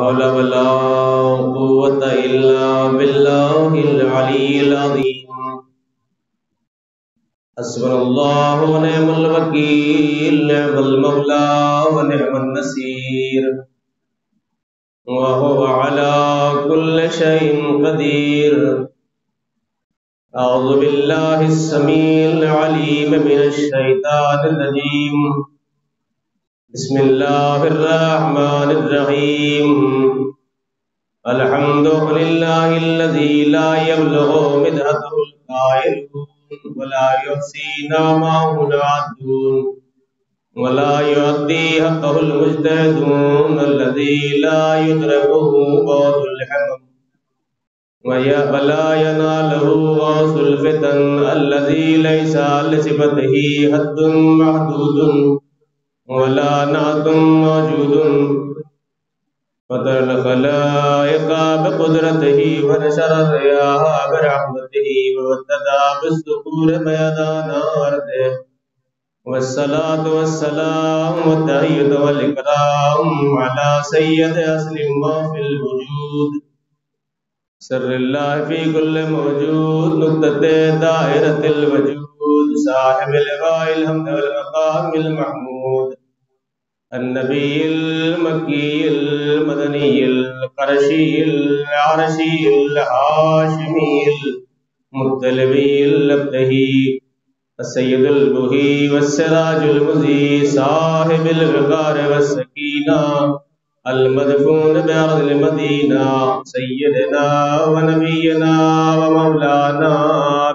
حول ولا قوة إلا بالله العلي العظيم حسبنا الله ونعم الوكيل نعم المولى ونعم النصير وهو على كل شيء قدير أعوذ بالله السميع العليم من الشيطان الرجيم بسم الله الرحمن الرحيم الحمد لله الذي لا يبلغ مدحته القائلون ولا يحصي نعمه العادون ولا يؤدي حقه المجتهدون الذي لا يدركه بعض الحمم ولا يناله غاص الفتن الذي ليس لصفته حد محدود ولا نعت موجود فطر الخلائق بقدرته ونشر الرياح برحمته وابتدى بالسكور ميدان أرضه والصلاة والسلام والتحية والإكرام على سيد أصل ما في الوجود سر الله في كل موجود نقطة دائرة الوجود صاحب لواء الحمد والمقام المحمود النبي المكي المدني القرشي العرشي الهاشمي المطلبي الابتهي السيد البهي والسراج المضيء صاحب الوقار والسكينة المدفون بأرض المدينة سيدنا ونبينا ومولانا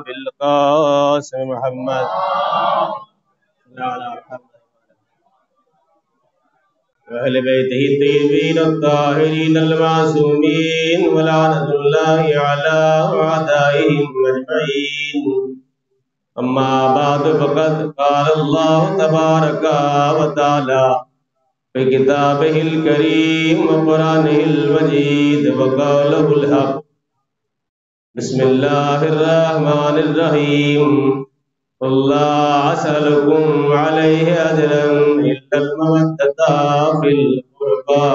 بالقاسم محمد وأهل بيته الطيبين الطاهرين المعصومين ولعنة الله على أعدائهم أجمعين أما بعد فقد قال الله تبارك وتعالى في كتابه الكريم وقرآنه المجيد وقوله الحق بسم الله الرحمن الرحيم قل لا أسألكم عليه أجرا إلا المودة في القربى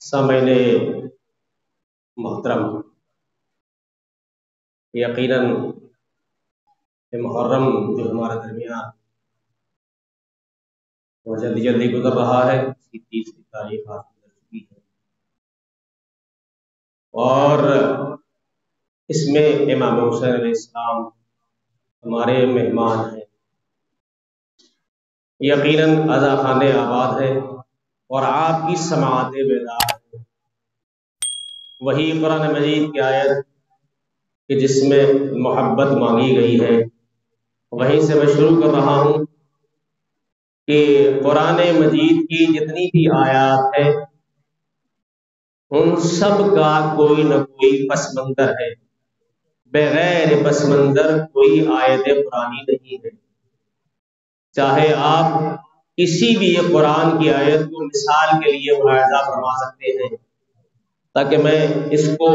سامعین محترم، یقیناً محرم جو ہمارے درمیان وہ جلدی جلدی گزر رہا ہے، اس کی 30 کی تاریخ حاصل کر چکی ہے، اور اس میں امام حسین علیہ السلام ہمارے مہمان ہیں۔ یقیناً عزا خانے آباد ہے اور آپ کی سماعتیں بیدار ہیں۔ وہی قرآن مجید کی آیت کہ جس میں محبت مانگی گئی ہے، وہیں سے میں شروع کر رہا ہوں کہ قرآن مجید کی جتنی بھی آیات ہیں ان سب کا کوئی نہ کوئی پس منظر ہے، بغیر پس منظر کوئی آیت قرآنی نہیں ہے۔ چاہے آپ کسی بھی قرآن کی آیت کو مثال کے لیے ملاحظہ فرما سکتے ہیں تاکہ میں اس کو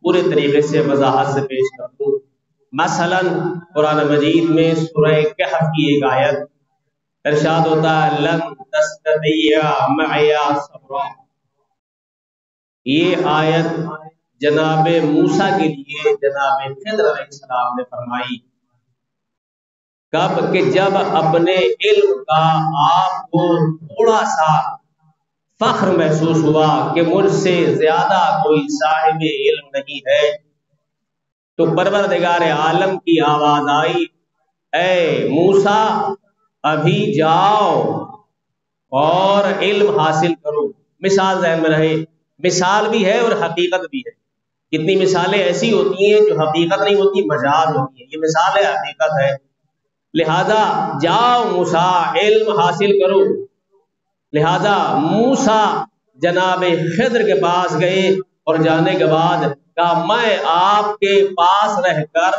پورے طریقے سے وضاحت سے پیش کروں۔ مثلا قرآن مجید میں سورہ کہف کی ایک آیت ارشاد ہوتا ہے لن تستطیع معی صبرا، یہ آیت جناب موسیٰ کے لیے جناب خضر علیہ السلام نے فرمائی، کب کہ جب اپنے علم کا آپ کو تھوڑا سا فخر محسوس ہوا کہ مجھ سے زیادہ کوئی صاحب علم نہیں ہے، تو پروردگار عالم کی آواز آئی اے موسیٰ ابھی جاؤ اور علم حاصل کرو۔ مثال ذہن میں رہے، مثال بھی ہے اور حقیقت بھی ہے۔ کتنی مثالیں ایسی ہوتی ہیں جو حقیقت نہیں ہوتی، مجاز ہوتی ہیں، یہ مثال ہے، حقیقت ہے۔ لہذا جاؤ موسیٰ علم حاصل کرو۔ لہذا موسیٰ جناب خضر کے پاس گئے اور جانے کے بعد کہا میں آپ کے پاس رہ کر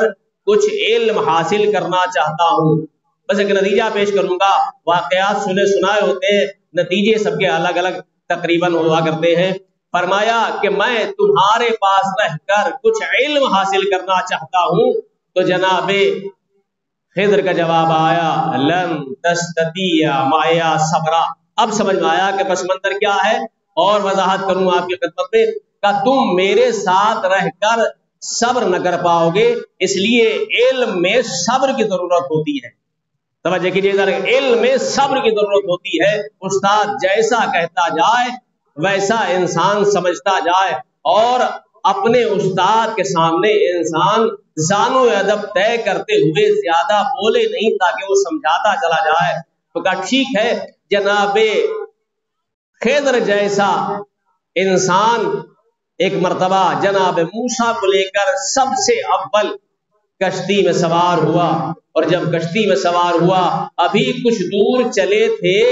کچھ علم حاصل کرنا چاہتا ہوں۔ بس ایک نتیجہ پیش کروں گا، واقعات سنے سنائے ہوتے ہیں، نتیجے سب کے الگ الگ تقریباً ہوا کرتے ہیں۔ فرمایا کہ میں تمہارے پاس رہ کر کچھ علم حاصل کرنا چاہتا ہوں. تو جناب خضر کا جواب آیا لن تستطیع معی صبرا. اب سمجھ میں آیا کہ پس منظر کیا ہے، اور وضاحت کروں آپ کی خدمت میں کہ تم میرے ساتھ رہ کر صبر نہ کر پاؤ گے، اس لیے علم میں صبر کی ضرورت ہوتی ہے. توجہ کیجیے ذرا، علم میں صبر کی ضرورت ہوتی ہے. استاد جیسا کہتا جائے ویسا انسان سمجھتا جائے، اور اپنے استاد کے سامنے انسان زانو ادب طے کرتے ہوئے زیادہ بولے نہیں تاکہ وہ سمجھاتا چلا جائے. تو کہا ٹھیک ہے، جناب خضر جیسا انسان ایک مرتبہ جناب موسیٰ کو لے کر سب سے اول کشتی میں سوار ہوا. اور جب کشتی میں سوار ہوا ابھی کچھ دور چلے تھے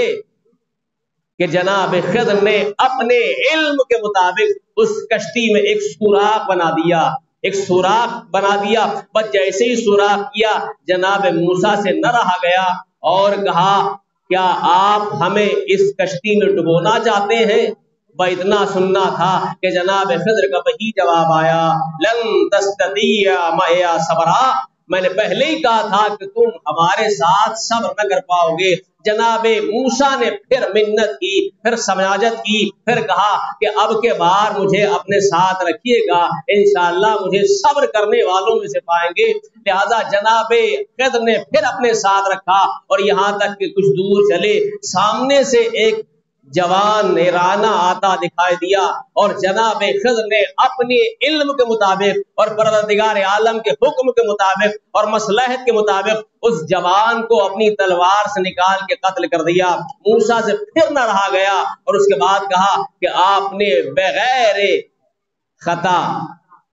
کہ جناب خضر نے اپنے علم کے مطابق اس کشتی میں ایک سوراخ بنا دیا، ایک سوراخ بنا دیا. بس جیسے ہی سوراخ کیا جناب موسیٰ سے نہ رہا گیا اور کہا کیا آپ ہمیں اس کشتی میں ڈبونا چاہتے ہیں؟ اتنا سننا تھا کہ جناب خضر کا وہی جواب آیا لن تستطیع معی صبرا. میں نے پہلے ہی کہا تھا کہ تم ہمارے ساتھ صبر نہ کر پاؤ گے. جناب موسیٰ نے پھر منت کی، پھر سماجت کی، پھر کہا کہ اب کے بار مجھے اپنے ساتھ رکھیے گا، انشاءاللہ مجھے صبر کرنے والوں میں سے پائیں گے. لہذا جناب خضر نے پھر اپنے ساتھ رکھا، اور یہاں تک کہ کچھ دور چلے سامنے سے ایک جوان نیرانہ آتا دکھائی دیا، اور جناب خضر نے اپنے علم کے مطابق اور پروردگار عالم کے حکم کے مطابق اور مصلحت کے مطابق اس جوان کو اپنی تلوار سے نکال کے قتل کر دیا. موسیٰ سے پھر نہ رہا گیا، اور اس کے بعد کہا کہ آپ نے بغیر خطا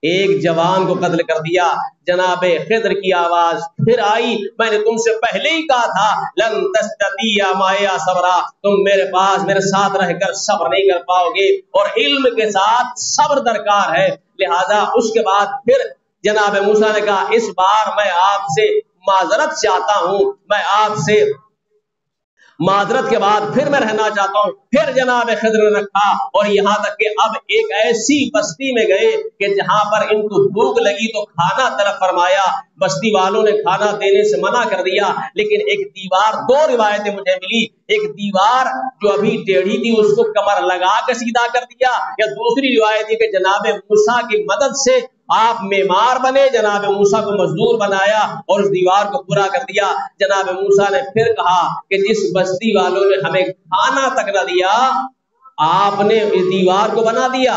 ایک جوان کو قتل کر دیا. جناب خضر کی آواز پھر آئی میں نے تم سے پہلے ہی کہا تھا لن تستطیع معی صبرا، تم میرے پاس میرے ساتھ رہ کر صبر نہیں کر پاؤ گے، اور علم کے ساتھ صبر درکار ہے. لہذا اس کے بعد پھر جناب موسیٰ نے کہا اس بار میں آپ سے معذرت چاہتا ہوں، میں آپ سے معذرت کے بعد پھر میں رہنا چاہتا ہوں. پھر جناب خضر نے رکھا، اور یہاں تک کہ اب ایک ایسی بستی میں گئے کہ جہاں پر ان کو بھوک لگی تو کھانا طلب فرمایا. بستی والوں نے کھانا دینے سے منع کر دیا، لیکن ایک دیوار، دو روایتیں مجھے ملی، ایک دیوار جو ابھی ٹیڑھی تھی اس کو کمر لگا کے سیدھا کر دیا، یا دوسری روایت ہے کہ جناب موسیٰ کی مدد سے آپ معمار بنے، جناب موسیٰ کو مزدور بنایا اور اس دیوار کو پورا کر دیا. جناب موسیٰ نے پھر کہا کہ جس بستی والوں نے ہمیں کھانا تک نہ دیا آپ نے اس دیوار کو بنا دیا.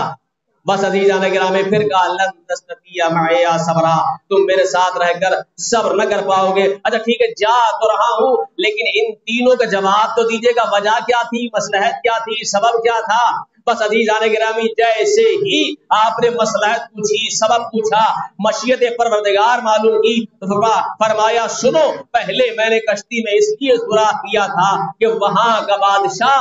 بس عزیزان گرامی پھر کہا لن تستطیع معی صبرا، تم میرے ساتھ رہ کر صبر نہ کر پاؤ گے. اچھا ٹھیک ہے جا تو رہا ہوں، لیکن ان تینوں کا جواب تو دیجیے گا، وجہ کیا تھی، مصلحت کیا تھی، سبب کیا تھا. بس عزیزان گرامی جیسے ہی آپ نے مصلحت پوچھی، سبب پوچھا، مشیت پروردگار معلوم کی، تو فرمایا سنو، پہلے میں نے کشتی میں اس لیے سوراخ کیا تھا کہ وہاں کا بادشاہ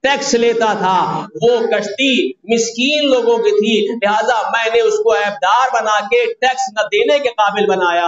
ٹیکس لیتا تھا، وہ کشتی مسکین لوگوں کی تھی، لہذا میں نے اس کو عیبدار بنا کے ٹیکس نہ دینے کے قابل بنایا.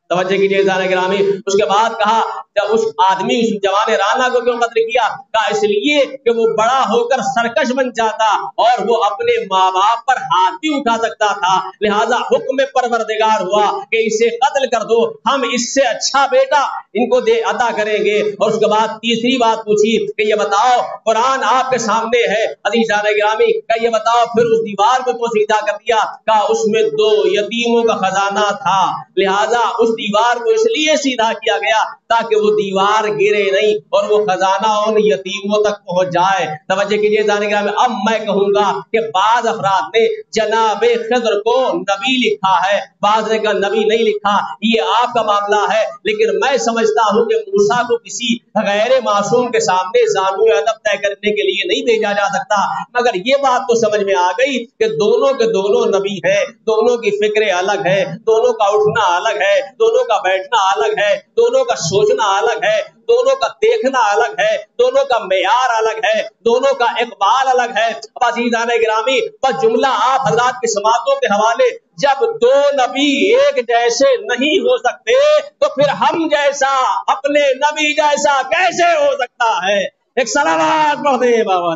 توجہ کیجیے ذرا گرامی. اس کے بعد کہا جب اس آدمی اس جوان رانا کو کیوں قتل کیا؟ کہا اس لیے کہ وہ بڑا ہو کر سرکش بن جاتا اور وہ اپنے ماں باپ پر ہاتھ بھی اٹھا سکتا تھا، لہذا حکم پروردگار ہوا کہ اسے قتل کر دو، ہم اس سے اچھا بیٹا ان کو دے عطا کریں گے. اور اس کے بعد تیسری بات پوچھی کہ یہ بتاؤ قرآن آپ کے سامنے ہے عزیزان گرامی، کہ یہ بتاؤ پھر اس دیوار کو تو سیدھا کر دیا؟ کہا اس میں 2 یتیموں کا خزانہ تھا، لہذا اس دیوار کو اس لیے سیدھا کیا گیا تاکہ وہ دیوار گرے نہیں اور وہ خزانہ ان یتیموں تک پہنچ جائے. توجہ کیجیے ذرا گرامی. اب میں کہوں گا کہ بعض افراد نے جناب خضر کو نبی لکھا ہے، بعض نے کہا نبی نہیں لکھا، یہ آپ کا معاملہ ہے، لیکن میں سمجھتا ہوں کہ موسیٰ کو کسی غیر معصوم کے سامنے زانو ادب طے کرنے کے لیے نہیں بھیجا جا سکتا. مگر یہ بات تو سمجھ میں آ گئی کہ دونوں کے دونوں نبی ہیں، دونوں کی فکریں الگ ہے، دونوں کا اٹھنا الگ ہے، دونوں کا بیٹھنا الگ ہے، دونوں کا سوچنا الگ ہے، دونوں کا دیکھنا الگ ہے، دونوں کا معیار الگ ہے، دونوں کا اقبال الگ ہے. عزیزان گرامی بس جملہ آپ حضرات کی سماعتوں کے حوالے، جب 2 نبی ایک جیسے نہیں ہو سکتے تو پھر ہم جیسا اپنے نبی جیسا کیسے ہو سکتا ہے؟ ایک سلامات پڑھ دے بابا.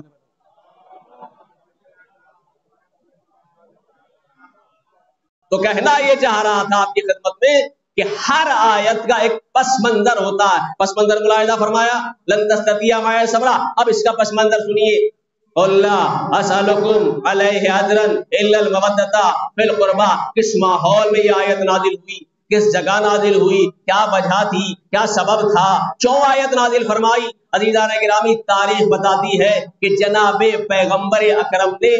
تو کہنا یہ چاہ رہا تھا آپ کی خدمت میں کہ ہر آیت کا ایک پس منظر ہوتا ہے. پس منظر ملاحظہ فرمایا لن تستطيع معي صبرا. اب اس کا پس منظر سنیے. اللہ اسألکم علیہ اجرا الا المودۃ فی القربى. کس ماحول میں یہ آیت نازل ہوئی, کس جگہ نازل ہوئی, کیا وجہ تھی, کیا سبب تھا, کیوں آیت نازل فرمائی؟ عزیزان گرامی, تاریخ بتاتی ہے کہ جناب پیغمبر اکرم نے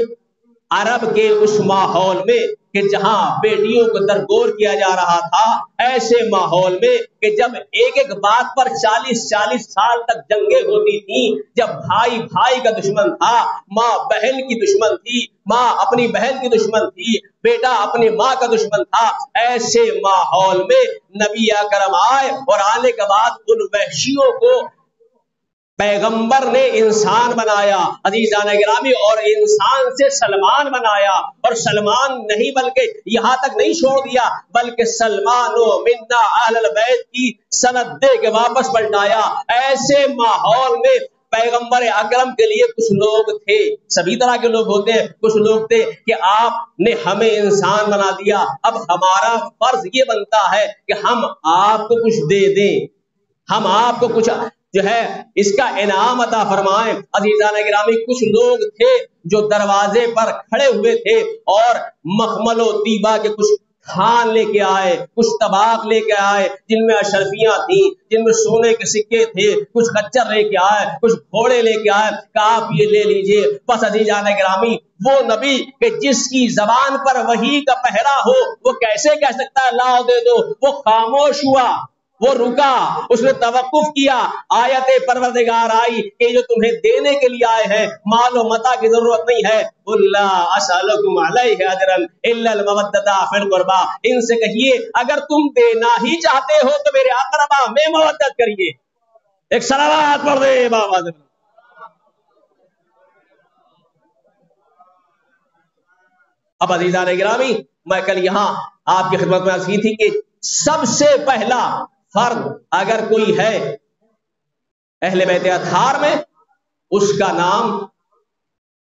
عرب کے اس ماحول میں کہ جہاں بیٹیوں کو درگور کیا جا رہا تھا, ایسے ماحول میں کہ جب ایک ایک بات پر 40 سال تک جنگیں ہوتی تھیں, جب بھائی بھائی کا دشمن تھا, ماں بہن کی دشمن تھی, ماں اپنی بہن کی دشمن تھی, بیٹا اپنی ماں کا دشمن تھا, ایسے ماحول میں نبی اکرم آئے اور آنے کے بعد ان وحشیوں کو پیغمبر نے انسان بنایا عزیزان گرامی, اور انسان سے سلمان بنایا. اور سلمان نہیں بلکہ یہاں تک نہیں چھوڑ دیا, بلکہ سلمان و منا اہل البیت کی سند دے کے واپس پلٹایا. ایسے ماحول میں پیغمبر اکرم کے لیے کچھ لوگ تھے, سبھی طرح کے لوگ ہوتے ہیں, کچھ لوگ تھے کہ آپ نے ہمیں انسان بنا دیا, اب ہمارا فرض یہ بنتا ہے کہ ہم آپ کو کچھ دے دیں, ہم آپ کو کچھ جو ہے اس کا انعام عطا فرمائیں. عزیزان گرامی, کچھ لوگ تھے جو دروازے پر کھڑے ہوئے تھے اور مخمل و طیبہ کے کچھ کھان لے کے آئے, کچھ طباق لے کے آئے جن میں اشرفیاں تھیں, جن میں سونے کے سکے تھے, کچھ خچر لے کے آئے, کچھ گھوڑے لے کے آئے, کہ آپ یہ لے لیجئے. بس عزیزان گرامی, وہ نبی کہ جس کی زبان پر وحی کا پہرا ہو, وہ کیسے کہہ سکتا ہے لاؤ دے دو؟ وہ خاموش ہوا, وہ رکا, اس نے توقف کیا. آیت پروردگار آئی کہ جو تمہیں دینے کے لیے آئے ہیں مال و متاع کی ضرورت نہیں ہے. اللہ اسألکم علیہ اجرا الا المودۃ فی القربى. ان سے کہیے اگر تم دینا ہی چاہتے ہو تو میرے اقربا میں مودت کریے. ایک صلوات پڑھ دے بابا. اب عزیزان گرامی, میں کل یہاں آپ کی خدمت میں عرض کی تھی کہ سب سے پہلا فرد اگر کوئی ہے اہل بیت اطہار میں, اس کا نام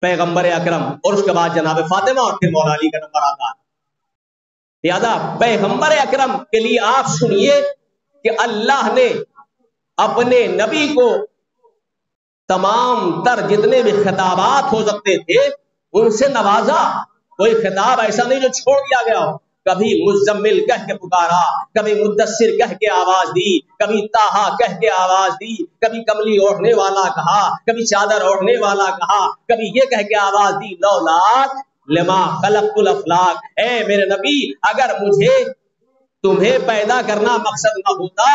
پیغمبر اکرم, اور اس کے بعد جناب فاطمہ, اور پھر مولا علی کا نمبر آتا ہے. لہذا پیغمبر اکرم کے لیے آپ سنیے کہ اللہ نے اپنے نبی کو تمام تر جتنے بھی خطابات ہو سکتے تھے ان سے نوازا. کوئی خطاب ایسا نہیں جو چھوڑ دیا گیا ہو. کبھی مزمل کہہ کے پکارا, کبھی مدثر کہہ کے آواز دی, کبھی طٰہٰ کہہ کے آواز دی, کبھی کملی اوڑھنے والا کہا, کبھی چادر اوڑھنے والا کہا, کبھی یہ کہہ کے آواز دی لولاک لما خلقت الافلاک. اے میرے نبی, اگر مجھے تمہیں پیدا کرنا مقصد نہ ہوتا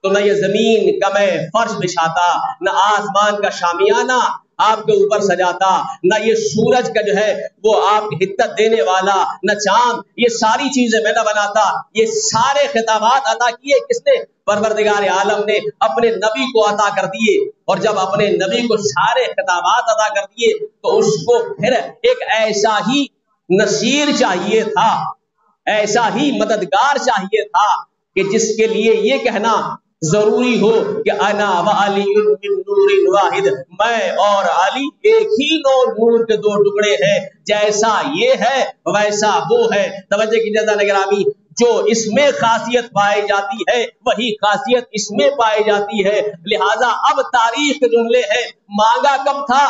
تو نہ یہ زمین کا میں فرش بچھاتا, نہ آسمان کا شامیانہ آپ کے اوپر سجاتا, نہ یہ سورج کا جو ہے وہ آپ کی حدت دینے والا, نہ چاند, یہ ساری چیزیں میں نہ بناتا. یہ سارے خطابات عطا کیے کس نے؟ پروردگار عالم نے اپنے نبی کو عطا کر دیے. اور جب اپنے نبی کو سارے خطابات عطا کر دیے تو اس کو پھر ایک ایسا ہی نصیر چاہیے تھا, ایسا ہی مددگار چاہیے تھا کہ جس کے لیے یہ کہنا ضروری ہو کہ انا وعلی من نور واحد, میں اور علی ایک ہی نور کے دو ٹکڑے ہیں, جیسا یہ ہے ویسا وہ ہے. توجہ کی جزا گرامی, جو اس میں خاصیت پائی جاتی ہے وہی خاصیت اس میں پائی جاتی ہے. لہذا اب تاریخ کے جملے ہیں, مانگا کب تھا؟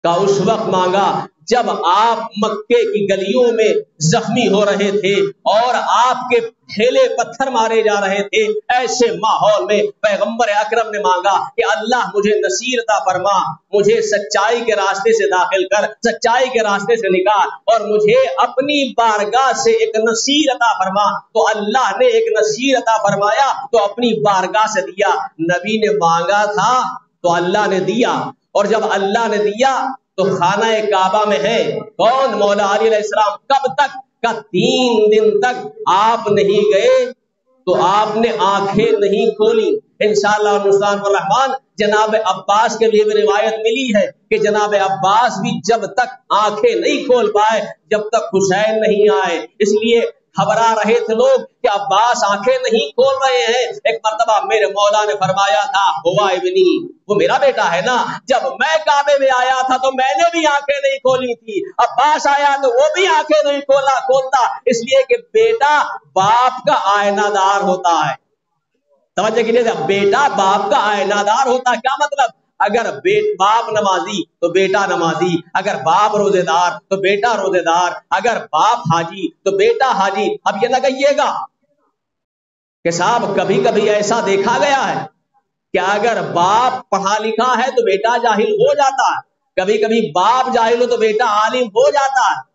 کا اس وقت مانگا جب آپ مکے کی گلیوں میں زخمی ہو رہے تھے اور آپ کے ٹھیلے پتھر مارے جا رہے تھے. ایسے ماحول میں پیغمبر اکرم نے مانگا کہ اللہ مجھے نصیر عطا فرما, مجھے سچائی کے راستے سے داخل کر, سچائی کے راستے سے نکال, اور مجھے اپنی بارگاہ سے ایک نصیر عطا فرما. تو اللہ نے ایک نصیر عطا فرمایا تو اپنی بارگاہ سے دیا. نبی نے مانگا تھا تو اللہ نے دیا, اور جب اللہ نے دیا تو خانہ کعبہ میں ہے کون؟ مولا علی علیہ السلام. کب تک کا 3 دن تک آپ نہیں گئے تو آپ نے آنکھیں نہیں کھولی. انشاءاللہ المستعان الرحمن جناب عباس کے لیے بھی روایت ملی ہے کہ جناب عباس بھی جب تک آنکھیں نہیں کھول پائے جب تک حسین نہیں آئے. اس لیے گھبرا رہے تھے لوگ کہ عباس آنکھیں نہیں کھول رہے ہیں. ایک مرتبہ میرے مولا نے فرمایا تھا ہوا ابنی، وہ میرا بیٹا ہے نا، جب میں کعبے میں آیا تھا تو میں نے بھی آنکھیں نہیں کھولی تھی، عباس آیا تو وہ بھی آنکھیں نہیں کھولتا، اس لیے کہ بیٹا باپ کا آئینہ دار ہوتا ہے. توجہ کیجیے، بیٹا باپ کا آئینہ دار ہوتا ہے. کیا مطلب؟ اگر باپ نمازی تو بیٹا نمازی، اگر باپ روزے دار تو بیٹا روزے دار، اگر باپ حاجی تو بیٹا حاجی. اب یہ نہ کہیے گا کہ صاحب کبھی کبھی ایسا دیکھا گیا ہے کہ اگر باپ پڑھا لکھا ہے تو بیٹا جاہل ہو جاتا ہے، کبھی کبھی باپ جاہل ہو تو بیٹا عالم ہو جاتا ہے.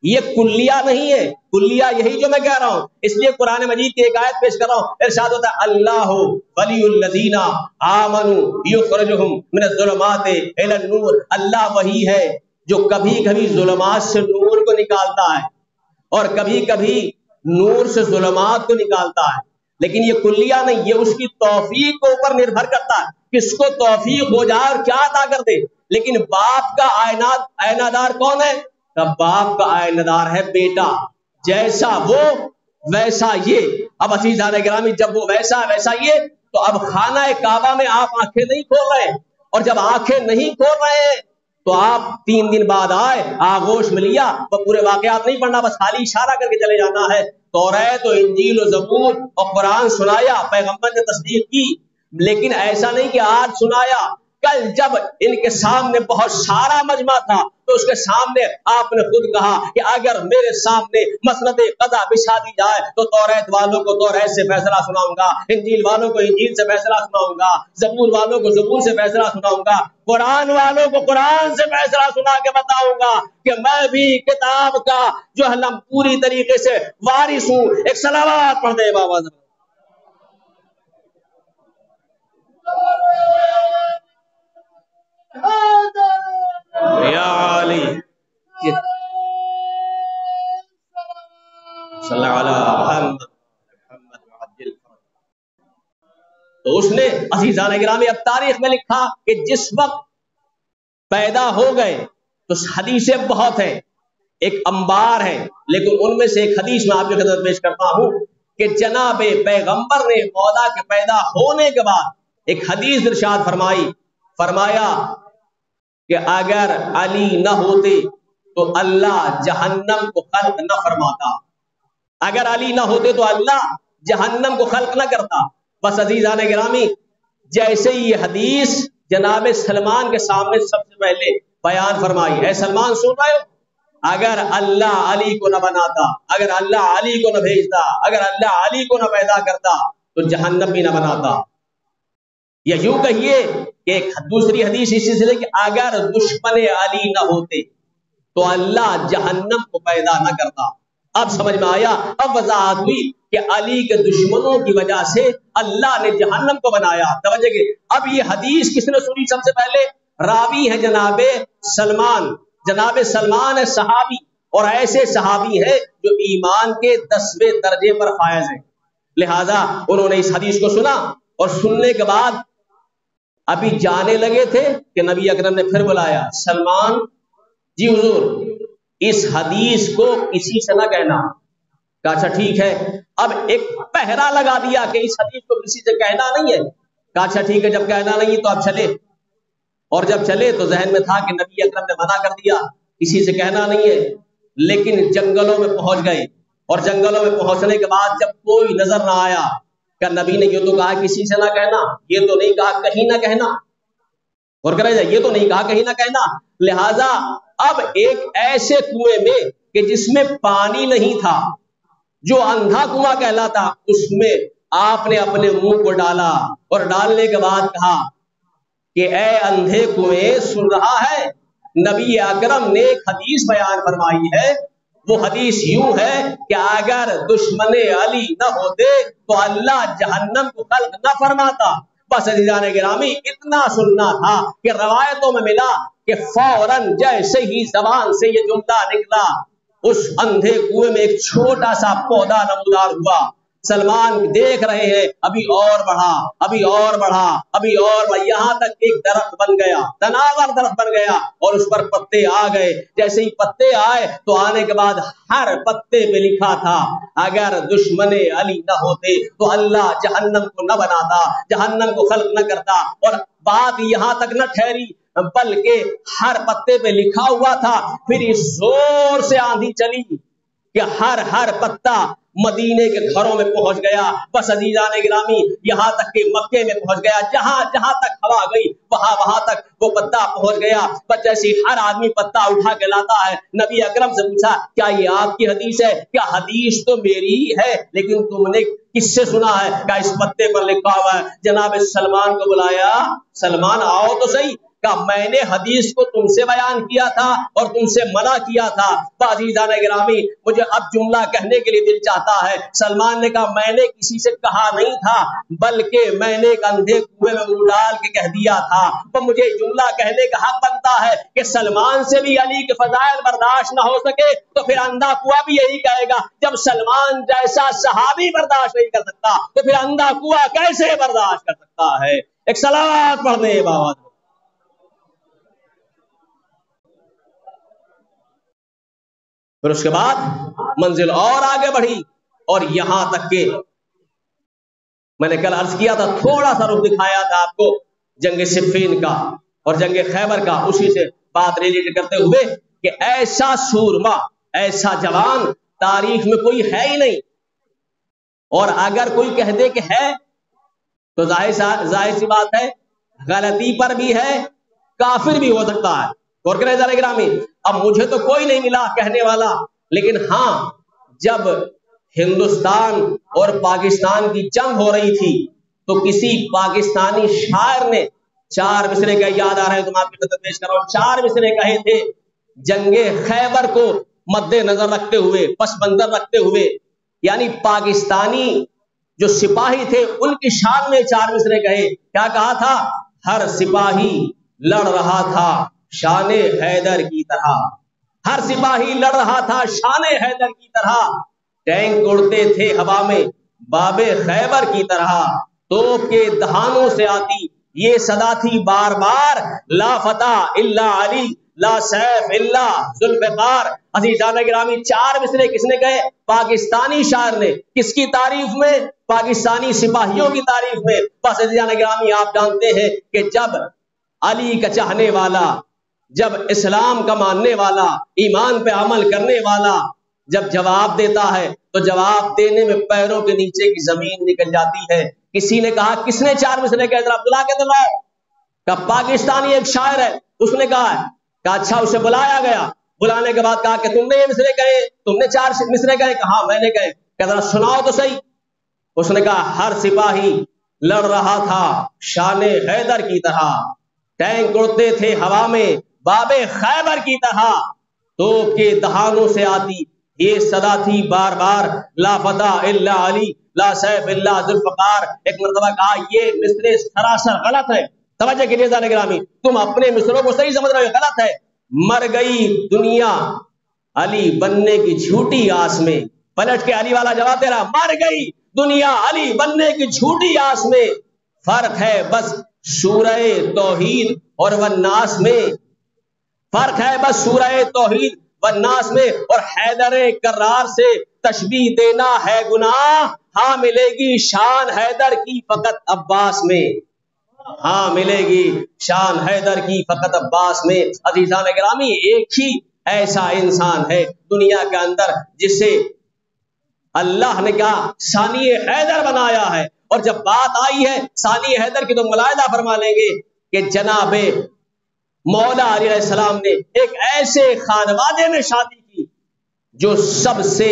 یہ کلیہ نہیں ہے، کلیہ یہی جو میں کہہ رہا ہوں. اس لیے قرآن مجید کی ایک آیت پیش کر رہا ہوں، ارشاد ہوتا ہے اللہ ولی الذین آمنوا یخرجہم من الظلمات الی النور. اللہ وہی ہے جو کبھی کبھی ظلمات سے نور کو نکالتا ہے اور کبھی کبھی نور سے ظلمات کو نکالتا ہے. لیکن یہ کلیہ نہیں، یہ اس کی توفیق کے اوپر نربھر کرتا ہے، کس کو توفیق ہو جائے اور کیا عطا کر دے. لیکن باپ کا آئینہ دار کون ہے؟ باپ کا آئینہ دار ہے بیٹا. جیسا وہ ویسا یہ. اب عزیزان گرامی، جب وہ ویسا یہ، تو اب خانہ کعبہ میں آپ آنکھیں نہیں کھول رہے ہیں، اور جب آنکھیں نہیں کھول رہے ہیں تو آپ 3 دن بعد آئے، آغوش میں لیا، وہ پورے واقعات نہیں پڑھنا، بس خالی اشارہ کر کے چلے جانا ہے. توریت و انجیل و زبور اور قرآن سنایا، پیغمبر نے تصدیق کی، لیکن ایسا نہیں کہ آج سنایا. کل جب ان کے سامنے بہت سارا مجمع تھا تو اس کے سامنے آپ نے خود کہا کہ اگر میرے سامنے مسند قضا بچھا دی جائے تو توریت والوں کو توریت سے فیصلہ سناؤں گا، انجیل والوں کو انجیل سے فیصلہ سناؤں گا، زبور والوں کو زبور سے فیصلہ سناؤں گا، قرآن والوں کو قرآن سے فیصلہ سنا کے بتاؤں گا کہ میں بھی کتاب کا جو ہے پوری طریقے سے وارث ہوں. ایک صلوات پڑھ دے بابا. یا علی صلی اللہ علیہ وسلم. تو اس نے عزیزان گرامی اب تاریخ میں لکھا کہ جس وقت پیدا ہو گئے تو حدیثیں بہت ہیں، ایک انبار ہے، لیکن ان میں سے ایک حدیث میں آپ کی خدمت پیش کرتا ہوں کہ جناب پیغمبر نے مولا کے پیدا ہونے کے بعد ایک حدیث ارشاد فرمایا کہ اگر علی نہ ہوتے تو اللہ جہنم کو خلق نہ فرماتا. اگر علی نہ ہوتے تو اللہ جہنم کو خلق نہ کرتا. بس عزیزان گرامی، جیسے یہ حدیث جناب سلمان کے سامنے سب سے پہلے بیان فرمائی، اے سلمان سن رہے ہو؟ اگر اللہ علی کو نہ بناتا، اگر اللہ علی کو نہ بھیجتا، اگر اللہ علی کو نہ پیدا کرتا تو جہنم بھی نہ بناتا. یا یوں کہیے کہ ایک دوسری حدیث اسی سے کہ اگر دشمن علی نہ ہوتے تو اللہ جہنم کو پیدا نہ کرتا. اب سمجھ میں آیا، اب وضاحت ہوئی کہ علی کے دشمنوں کی وجہ سے اللہ نے جہنم کو بنایا. توجہ کہ اب یہ حدیث کس نے سنی؟ سب سے پہلے راوی ہے جناب سلمان. جناب سلمان ہے صحابی، اور ایسے صحابی ہے جو ایمان کے 10ویں درجے پر فائز ہیں. لہذا انہوں نے اس حدیث کو سنا، اور سننے کے بعد ابھی جانے لگے تھے کہ نبی اکرم نے پھر بلایا، سلمان جی حضور اس حدیث کو کسی سے نہ کہنا. کہا اچھا ٹھیک ہے. اب ایک پہرا لگا دیا کہ اس حدیث کو کسی سے کہنا نہیں ہے. کہا اچھا ٹھیک ہے، جب کہنا نہیں تو اب چلے. اور جب چلے تو ذہن میں تھا کہ نبی اکرم نے منع کر دیا کسی سے کہنا نہیں ہے. لیکن جنگلوں میں پہنچ گئے، اور جنگلوں میں پہنچنے کے بعد جب کوئی نظر نہ آیا کہ نبی نے یہ تو کہا کسی سے نہ کہنا، یہ تو نہیں کہا کہیں نہ کہنا، اور کرے جائے یہ تو نہیں کہا کہیں نہ کہنا. لہذا اب ایک ایسے کنویں میں کہ جس میں پانی نہیں تھا، جو اندھا کنواں کہلاتا، اس میں آپ نے اپنے منہ کو ڈالا، اور ڈالنے کے بعد کہا کہ اے اندھے کنویں سن رہا ہے؟ نبی اکرم نے ایک حدیث بیان فرمائی ہے، وہ حدیث یوں ہے کہ اگر دشمن علی نہ ہوتے تو اللہ جہنم کو خلق نہ فرماتا. بس عزیزان گرامی اتنا سننا تھا کہ روایتوں میں ملا کہ فوراً جیسے ہی زبان سے یہ جملہ نکلا، اس اندھے کنویں میں ایک چھوٹا سا پودا نمودار ہوا، سلمان دیکھ رہے ہیں ابھی اور بڑھا، ابھی اور بڑھا، ابھی اور بڑھا، یہاں تک ایک درخت بن گیا، تناور درخت بن گیا اور اس پر پتے آ گئے۔ جیسے ہی پتے آئے تو آنے کے بعد ہر پتے پہ لکھا تھا اگر دشمن علی نہ ہوتے تو اللہ جہنم کو نہ بناتا، جہنم کو خلق نہ کرتا۔ اور بات یہاں تک نہ ٹھہری بلکہ ہر پتے پہ لکھا ہوا تھا، پھر اس زور سے آندھی چلی کہ ہر پتا مدینے کے گھروں میں پہنچ گیا۔ بس عزیزان گرامی یہاں تک کہ مکے میں پہنچ گیا، جہاں تک ہوا گئی وہاں تک وہ پتا پہنچ گیا۔ بس جیسے ہر آدمی پتا اٹھا کے لاتا ہے، نبی اکرم سے پوچھا کیا یہ آپ کی حدیث ہے؟ کیا حدیث تو میری ہی ہے لیکن تم نے کس سے سنا ہے؟ کیا اس پتے پر لکھا ہوا ہے؟ جناب سلمان کو بلایا، سلمان آؤ تو صحیح، کہ میں نے حدیث کو تم سے بیان کیا تھا اور تم سے منع کیا تھا۔ تو عزیزان گرامی مجھے اب جملہ کہنے کے لیے دل چاہتا ہے۔ سلمان نے کہا میں نے کسی سے کہا نہیں تھا بلکہ میں نے ایک اندھے کنویں میں منہ ڈال کے کہہ دیا تھا۔ تو مجھے جملہ کہنے کا حق بنتا ہے کہ سلمان سے بھی علی کے فضائل برداشت نہ ہو سکے تو پھر اندھا کنواں بھی یہی کہے گا۔ جب سلمان جیسا صحابی برداشت نہیں کر سکتا تو پھر اندھا کنواں کیسے برداشت کر سکتا ہے؟ ایک صلوات پڑھ دیں بابا۔ پھر اس کے بعد منزل اور آگے بڑھی اور یہاں تک کہ میں نے کل عرض کیا تھا، تھوڑا سا رخ دکھایا تھا آپ کو جنگ صفین کا اور جنگ خیبر کا، اسی سے بات ریلیٹ کرتے ہوئے کہ ایسا سورما، ایسا جوان تاریخ میں کوئی ہے ہی نہیں، اور اگر کوئی کہہ دے کہ ہے تو ظاہر سی بات ہے غلطی پر بھی ہے، کافر بھی ہو سکتا ہے۔ اور گرامی اب مجھے تو کوئی نہیں ملا کہنے والا، لیکن ہاں جب ہندوستان اور پاکستان کی جنگ ہو رہی تھی تو کسی پاکستانی شاعر نے 4 مصرے کا یاد آ رہے ہیں، تم آپ کی خدمت پیش کر رہا ہوں، 4 مصرے کہے تھے جنگ خیبر کو مد نظر رکھتے ہوئے، پس منظر رکھتے ہوئے، یعنی پاکستانی جو سپاہی تھے ان کی شان میں 4 مصرے کہے۔ کیا کہا تھا؟ ہر سپاہی لڑ رہا تھا شان حیدر کی طرح، ہر سپاہی لڑ رہا تھا شان حیدر کی طرح، ٹینک اڑتے تھے ہوا میں باب خیبر کی طرح، توپ کے دہانوں سے آتی یہ صدا تھی بار بار، لا فتح الا علی لا سیف الا ذوالفقار۔ عزیزان گرامی 4 مصرے کس نے کہے؟ پاکستانی شاعر نے۔ کس کی تعریف میں؟ پاکستانی سپاہیوں کی تعریف میں۔ بس عزیزان گرامی آپ جانتے ہیں کہ جب علی کا چاہنے والا، جب اسلام کا ماننے والا، ایمان پہ عمل کرنے والا جب جواب دیتا ہے تو جواب دینے میں پیروں کے نیچے کی زمین نکل جاتی ہے۔ کسی نے کہا کس نے 4 مصرے کہے؟ ذرا بلا کے دلاؤ۔ کہ پاکستانی ایک شاعر ہے، اس نے کہا ہے کہ اچھا اسے بلایا گیا، بلانے کے بعد کہا کہ تم نے یہ مصرے کہے، تم نے 4 مصرے کہے؟ کہا میں نے کہے، کہ ذرا سناؤ تو صحیح۔ اس نے کہا ہر سپاہی لڑ رہا تھا شان حیدر کی طرح، ٹینک اڑتے تھے ہوا میں باب خیبر کی طرح، توپ کے دہانوں سے آتی یہ صدا تھی بار بار، لا فتح الا علی لا سیف الا ذوالفقار۔ ایک مرتبہ کہا یہ مصرے سراسر غلط ہے۔ توجہ کیجیے ذرا گرامی، تم اپنے مصروں کو صحیح سمجھ رہے ہو، غلط ہے۔ مر گئی دنیا علی بننے کی جھوٹی آس میں، پلٹ کے علی والا جواب دے رہا، مر گئی دنیا علی بننے کی جھوٹی آس میں، فرق ہے بس سورہ توحید اور والناس میں، فرق ہے بس سورہ توحید والناس میں، اور حیدر کرار سے تشبیہ دینا ہے گناہ، ہاں ملے گی شان حیدر کی فقط عباس میں، ہاں ملے گی شان حیدر کی فقط عباس میں۔ عزیزان گرامی ایک ہی ایسا انسان ہے دنیا کے اندر جسے اللہ نے کہا ثانی حیدر بنایا ہے، اور جب بات آئی ہے ثانی حیدر کی تو ملاحظہ فرما لیں گے کہ جناب مولا علی علیہ السلام نے ایک ایسے خانوادے میں شادی کی جو سب سے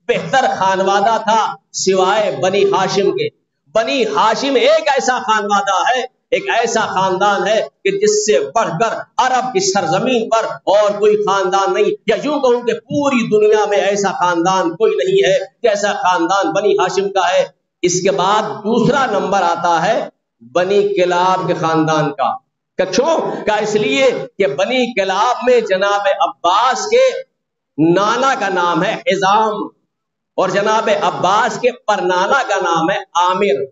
بہتر خانوادہ تھا سوائے بنی ہاشم کے۔ بنی ہاشم ایک ایسا خانوادہ ہے، ایک ایسا خاندان ہے کہ جس سے بڑھ کر عرب کی سرزمین پر اور کوئی خاندان نہیں، یا یوں کہوں کہ پوری دنیا میں ایسا خاندان کوئی نہیں ہے جیسا خاندان بنی ہاشم کا ہے۔ اس کے بعد دوسرا نمبر آتا ہے بنی کلاب کے خاندان کا۔ کیوں؟ کہ اس لیے کہ بنی کلاب میں جناب عباس کے نانا کا نام ہے حزام، اور جناب عباس کے پرنانا کا نام ہے عامر.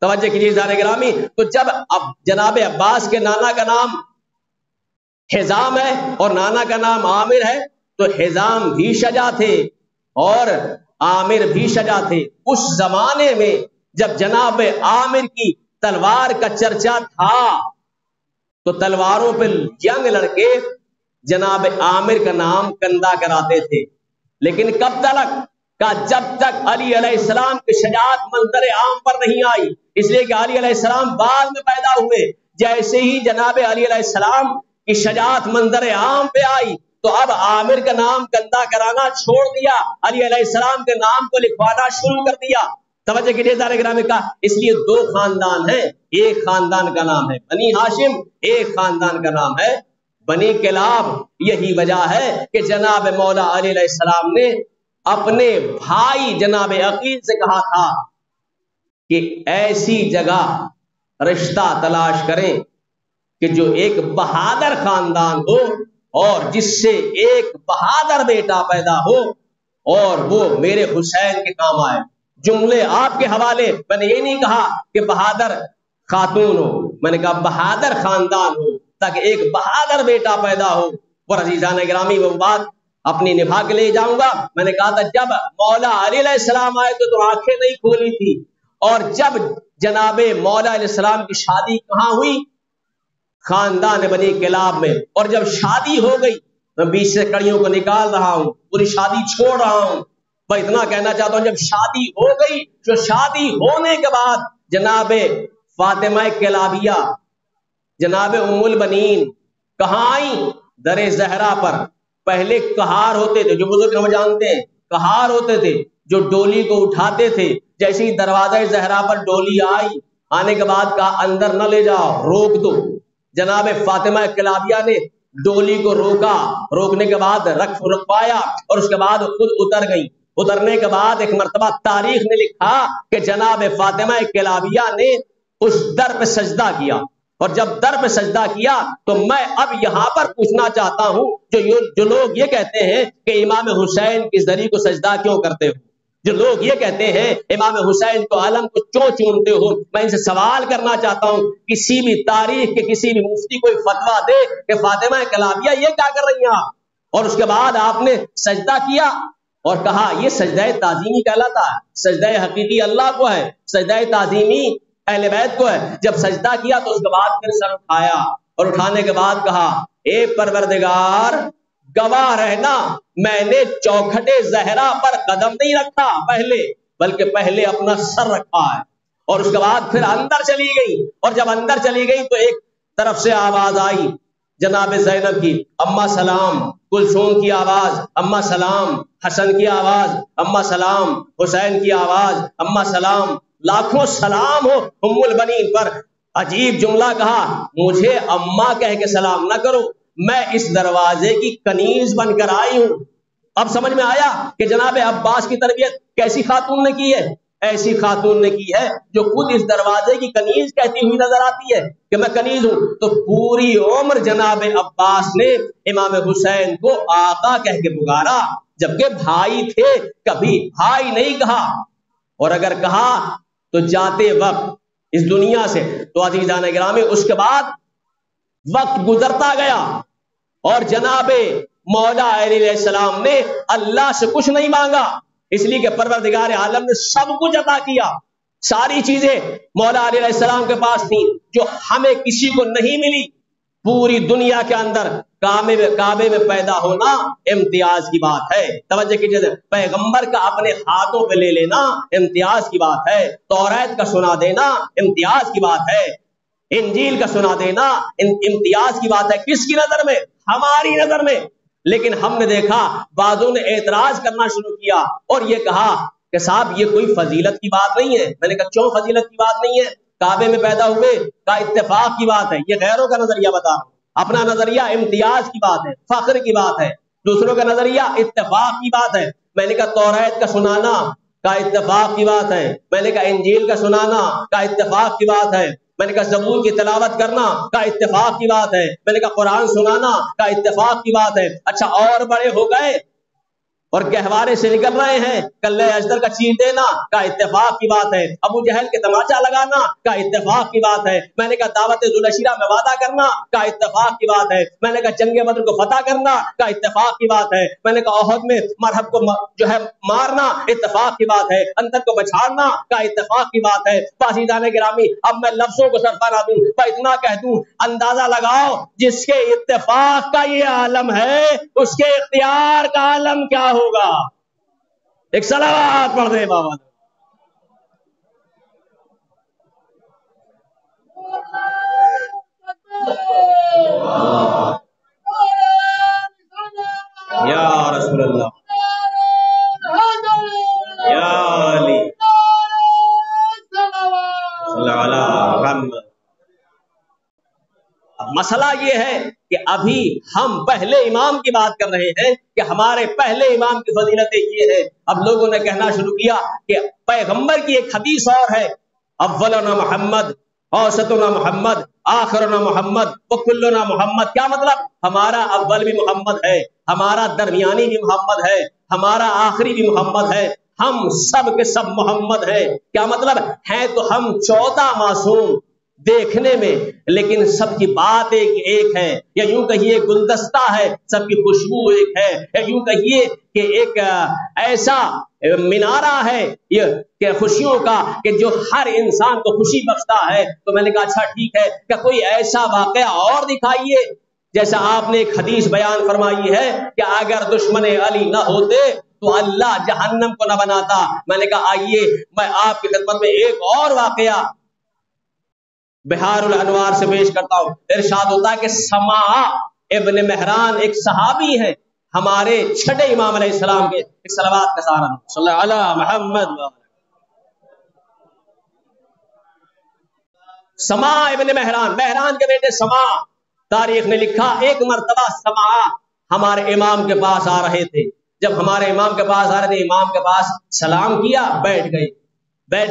توجہ کیجیے عزیزان گرامی. تو جب اب جناب عباس کے نانا کا نام حزام ہے اور نانا کا نام عامر ہے تو حزام بھی شجاع تھے اور عامر بھی شجاع تھے. اس زمانے میں جب جناب عامر کی تلوار کا چرچا تھا تو تلواروں پہ ینگ لڑکے جناب عامر کا نام کندہ کراتے تھے. لیکن کب تک؟ کہ جب تک علی علیہ السلام کی شجاعت منظر عام پر نہیں آئی. اس لیے کہ علی علیہ السلام بعد میں پیدا ہوئے. جیسے ہی جناب علی علیہ السلام کی شجاعت منظر عام پہ آئی تو اب عامر کا نام کندہ کرانا چھوڑ دیا, علی علیہ السلام کے نام کو لکھوانا شروع کر دیا. توجہ کیجیے دار گرامی کا. اس لیے دو خاندان ہیں, ایک خاندان کا نام ہے بنی ہاشم, ایک خاندان کا نام ہے بنی کلاب. یہی وجہ ہے کہ جناب مولا علی علیہ السلام نے اپنے بھائی جناب عقیل سے کہا تھا کہ ایسی جگہ رشتہ تلاش کریں کہ جو ایک بہادر خاندان ہو اور جس سے ایک بہادر بیٹا پیدا ہو اور وہ میرے حسین کے کام آئے. جملے آپ کے حوالے, میں نے یہ نہیں کہا کہ بہادر خاتون ہو, میں نے کہا بہادر خاندان ہو تاکہ ایک بہادر بیٹا پیدا ہو. اور عزیزان گرامی وہ بات اپنی نبھا کے لے جاؤں گا. میں نے کہا تھا جب مولا علی علیہ السلام آئے تو آنکھیں نہیں کھولی تھی, اور جب جناب مولا علیہ السلام کی شادی کہاں ہوئی؟ خاندان بنی کلاب میں. اور جب شادی ہو گئی, میں بیچ سے کڑیوں کو نکال رہا ہوں, پوری شادی چھوڑ رہا ہوں, میں اتنا کہنا چاہتا ہوں جب شادی ہو گئی تو شادی ہونے کے بعد جناب فاطمہ کلابیہ جناب ام البنین کہاں آئیں؟ در زہرا پر. پہلے کہار ہوتے تھے, جو بزرگ ہم جانتے ہیں کہار ہوتے تھے جو ڈولی کو اٹھاتے تھے. جیسے ہی دروازہ زہرا پر ڈولی آئی, آنے کے بعد کہا اندر نہ لے جاؤ, روک دو. جناب فاطمہ کلابیہ نے ڈولی کو روکا, روکنے کے بعد رکھوایا اور اس کے بعد خود اتر گئی. اترنے کے بعد ایک مرتبہ تاریخ نے لکھا کہ جناب فاطمہ کلابیہ نے اس در پہ سجدہ کیا, اور جب در پہ سجدہ کیا تو میں اب یہاں پر پوچھنا چاہتا ہوں جو لوگ یہ کہتے ہیں کہ امام حسین کی زری کو سجدہ کیوں کرتے ہو, جو لوگ یہ کہتے ہیں امام حسین کو علم کو کیوں چونتے ہو, میں ان سے سوال کرنا چاہتا ہوں کسی بھی تاریخ کے کسی بھی مفتی کوئی فتویٰ دے کہ فاطمہ کلابیہ یہ کیا کر رہی ہیں آپ. اور اس کے بعد آپ نے سجدہ کیا اور کہا یہ سجدہ تعظیمی کہلاتا ہے, سجدہ حقیقی اللہ کو ہے, سجدہ تعظیمی اہل بیت کو ہے. جب سجدہ کیا تو اس کے بعد پھر سر اٹھایا اور اٹھانے کے بعد کہا اے پروردگار گواہ رہنا, میں نے چوکھٹے زہرا پر قدم نہیں رکھا پہلے, بلکہ پہلے اپنا سر رکھا ہے. اور اس کے بعد پھر اندر چلی گئی, اور جب اندر چلی گئی تو ایک طرف سے آواز آئی جناب زینب کی, اما سلام. کلثوم کی آواز, اما سلام. حسن کی آواز, اما سلام. حسین کی آواز, اما سلام. لاکھوں سلام ہو ام البنین پر. عجیب جملہ کہا, مجھے اما کہہ کے سلام نہ کرو, میں اس دروازے کی کنیز بن کر آئی ہوں. اب سمجھ میں آیا کہ جناب عباس کی تربیت کیسی خاتون نے کی ہے. ایسی خاتون نے کی ہے جو خود اس دروازے کی کنیز کہتی ہوئی نظر آتی ہے کہ میں کنیز ہوں. تو پوری عمر جناب عباس نے امام حسین کو آقا کہہ کے پکارا, جبکہ بھائی تھے, کبھی بھائی نہیں کہا. اور اگر کہا تو جاتے وقت اس دنیا سے. تو عزیزان گرامی اس کے بعد وقت گزرتا گیا اور جناب مولا علی علیہ السلام نے اللہ سے کچھ نہیں مانگا, اس لیے کہ پروردگار عالم نے سب کچھ عطا کیا. ساری چیزیں مولا علی علیہ السلام کے پاس تھیں جو ہمیں کسی کو نہیں ملی. پوری دنیا کے اندر کعبے میں پیدا ہونا امتیاز کی بات ہے. توجہ کیجیے, پیغمبر کا اپنے ہاتھوں پہ لے لینا امتیاز کی بات ہے. توریت کا سنا دینا امتیاز کی بات ہے. انجیل کا سنا دینا امتیاز کی بات ہے. کس کی نظر میں؟ ہماری نظر میں. لیکن ہم نے دیکھا بعضوں نے اعتراض کرنا شروع کیا اور یہ کہا کہ صاحب یہ کوئی فضیلت کی بات نہیں ہے. میں نے کہا کیوں فضیلت کی بات نہیں ہے؟ کعبے میں پیدا ہوئے کا اتفاق کی بات ہے. یہ غیروں کا نظریہ بتا, اپنا نظریہ امتیاز کی بات ہے, فخر کی بات ہے. دوسروں کا نظریہ اتفاق کی بات ہے. میں نے کہا توریت کا سنانا کا اتفاق کی بات ہے. میں نے کہا انجیل کا سنانا کا اتفاق کی بات ہے. میں نے کہا زبور کی تلاوت کرنا کا اتفاق کی بات ہے. میں نے کہا قرآن سنانا کا اتفاق کی بات ہے. اچھا اور بڑے ہو گئے اور گہوارے سے نکل رہے ہیں، کلے اجدر کا چیر دینا کا اتفاق کی بات ہے، ابو جہل کے تماچا لگانا کا اتفاق کی بات ہے، میں نے کہا دعوت ذوالعشیرہ میں وعدہ کرنا کا اتفاق کی بات ہے، میں نے کہا جنگ بدر کو فتح کرنا کا اتفاق کی بات ہے، میں نے کہا احد میں مرحب کو جو ہے مارنا اتفاق کی بات ہے، اندر کو بچھاڑنا کا اتفاق کی بات ہے۔ بازیدان گرامی، اب میں لفظوں کو سرفا نہ دوں، میں اتنا کہہ دوں، اندازہ لگاؤ جس کے اتفاق کا یہ عالم ہے اس کے اختیار کا عالم کیا ہوگا۔ ایک صلوات پڑھ دے بابا۔ یا رسول اللہ، یا علی صلی اللہ علیہ محمد۔ مسئلہ یہ ہے کہ ابھی ہم پہلے امام کی بات کر رہے ہیں کہ ہمارے پہلے امام کی فضیلتیں یہ ہے، اب لوگوں نے کہنا شروع کیا کہ پیغمبر کی ایک حدیث اور ہے، اولنا محمد، اوسطنا محمد، آخرنا محمد، وکلنا محمد۔ کیا مطلب؟ ہمارا اول بھی محمد ہے، ہمارا درمیانی بھی محمد ہے، ہمارا آخری بھی محمد ہے، ہم سب کے سب محمد ہیں۔ کیا مطلب ہے؟ تو ہم 14 معصوم دیکھنے میں، لیکن سب کی بات ایک ہے، یا یوں کہیے گلدستہ ہے، سب کی خوشبو ایک ہے، یا یوں کہیے کہ ایک ایسا منارہ ہے یہ کہ خوشیوں کا کہ جو ہر انسان کو خوشی بخشتا ہے۔ تو میں نے کہا اچھا ٹھیک ہے کہ کوئی ایسا واقعہ اور دکھائیے، جیسا آپ نے ایک حدیث بیان فرمائی ہے کہ اگر دشمن علی نہ ہوتے تو اللہ جہنم کو نہ بناتا۔ میں نے کہا آئیے میں آپ کی خدمت میں ایک اور واقعہ بہار الانوار سے پیش کرتا ہوں۔ ارشاد ہوتا ہے کہ سماع ابن مہران ایک صحابی ہے ہمارے چھٹے امام علیہ السلام کے، ایک صلوات کا سارا صلی اللہ علیہ محمد۔ سماع ابن مہران، مہران کے بیٹے سماع، تاریخ نے لکھا ایک مرتبہ سماع ہمارے امام کے پاس آ رہے تھے۔ جب ہمارے امام کے پاس آ رہے تھے، امام کے پاس سلام کیا، بیٹھ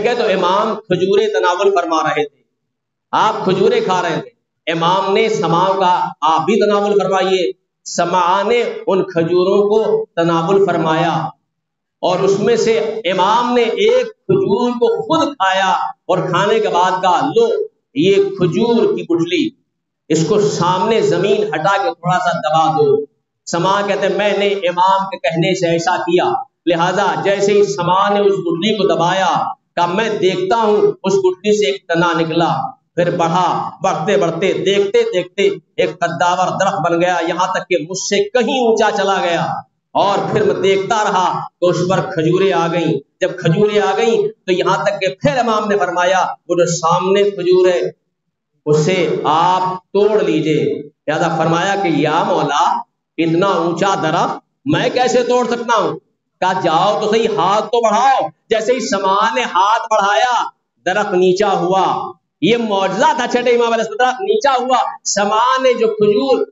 گئے تو امام کھجوریں تناول فرما رہے تھے، آپ کھجوریں کھا رہے تھے، امام نے سماع کا آپ بھی تناول فرمائیے۔ سماع نے ان کھجوروں کو تناول فرمایا اور اس میں سے امام نے ایک کھجور کو خود کھایا اور کھانے کے بعد کہا لو یہ کھجور کی گٹلی، اس کو سامنے زمین ہٹا کے تھوڑا سا دبا دو۔ سماع کہتے ہیں میں نے امام کے کہنے سے ایسا کیا، لہذا جیسے ہی سماع نے اس گٹلی کو دبایا کہ میں دیکھتا ہوں اس گٹلی سے ایک تنا نکلا، پھر بڑھا، بڑھتے بڑھتے دیکھتے دیکھتے ایک قداور درخت بن گیا، یہاں تک کہ مجھ سے کہیں اونچا چلا گیا، اور پھر میں دیکھتا رہا تو اس پر کھجوریں آ گئیں۔ جب کھجوریں آ گئیں تو یہاں تک کہ پھر امام نے فرمایا وہ جو سامنے کھجور ہے اسے آپ توڑ لیجئے۔ لہذا فرمایا کہ یا مولا اتنا اونچا درخت میں کیسے توڑ سکتا ہوں؟ کہا جاؤ تو صحیح، ہاتھ تو بڑھاؤ۔ جیسے ہی سماع نے ہاتھ بڑھایا درخت نیچا ہوا، یہ معجزہ تھا چھٹے امام علیہ السلام، نیچا ہوا۔ سماع نے جو کھجور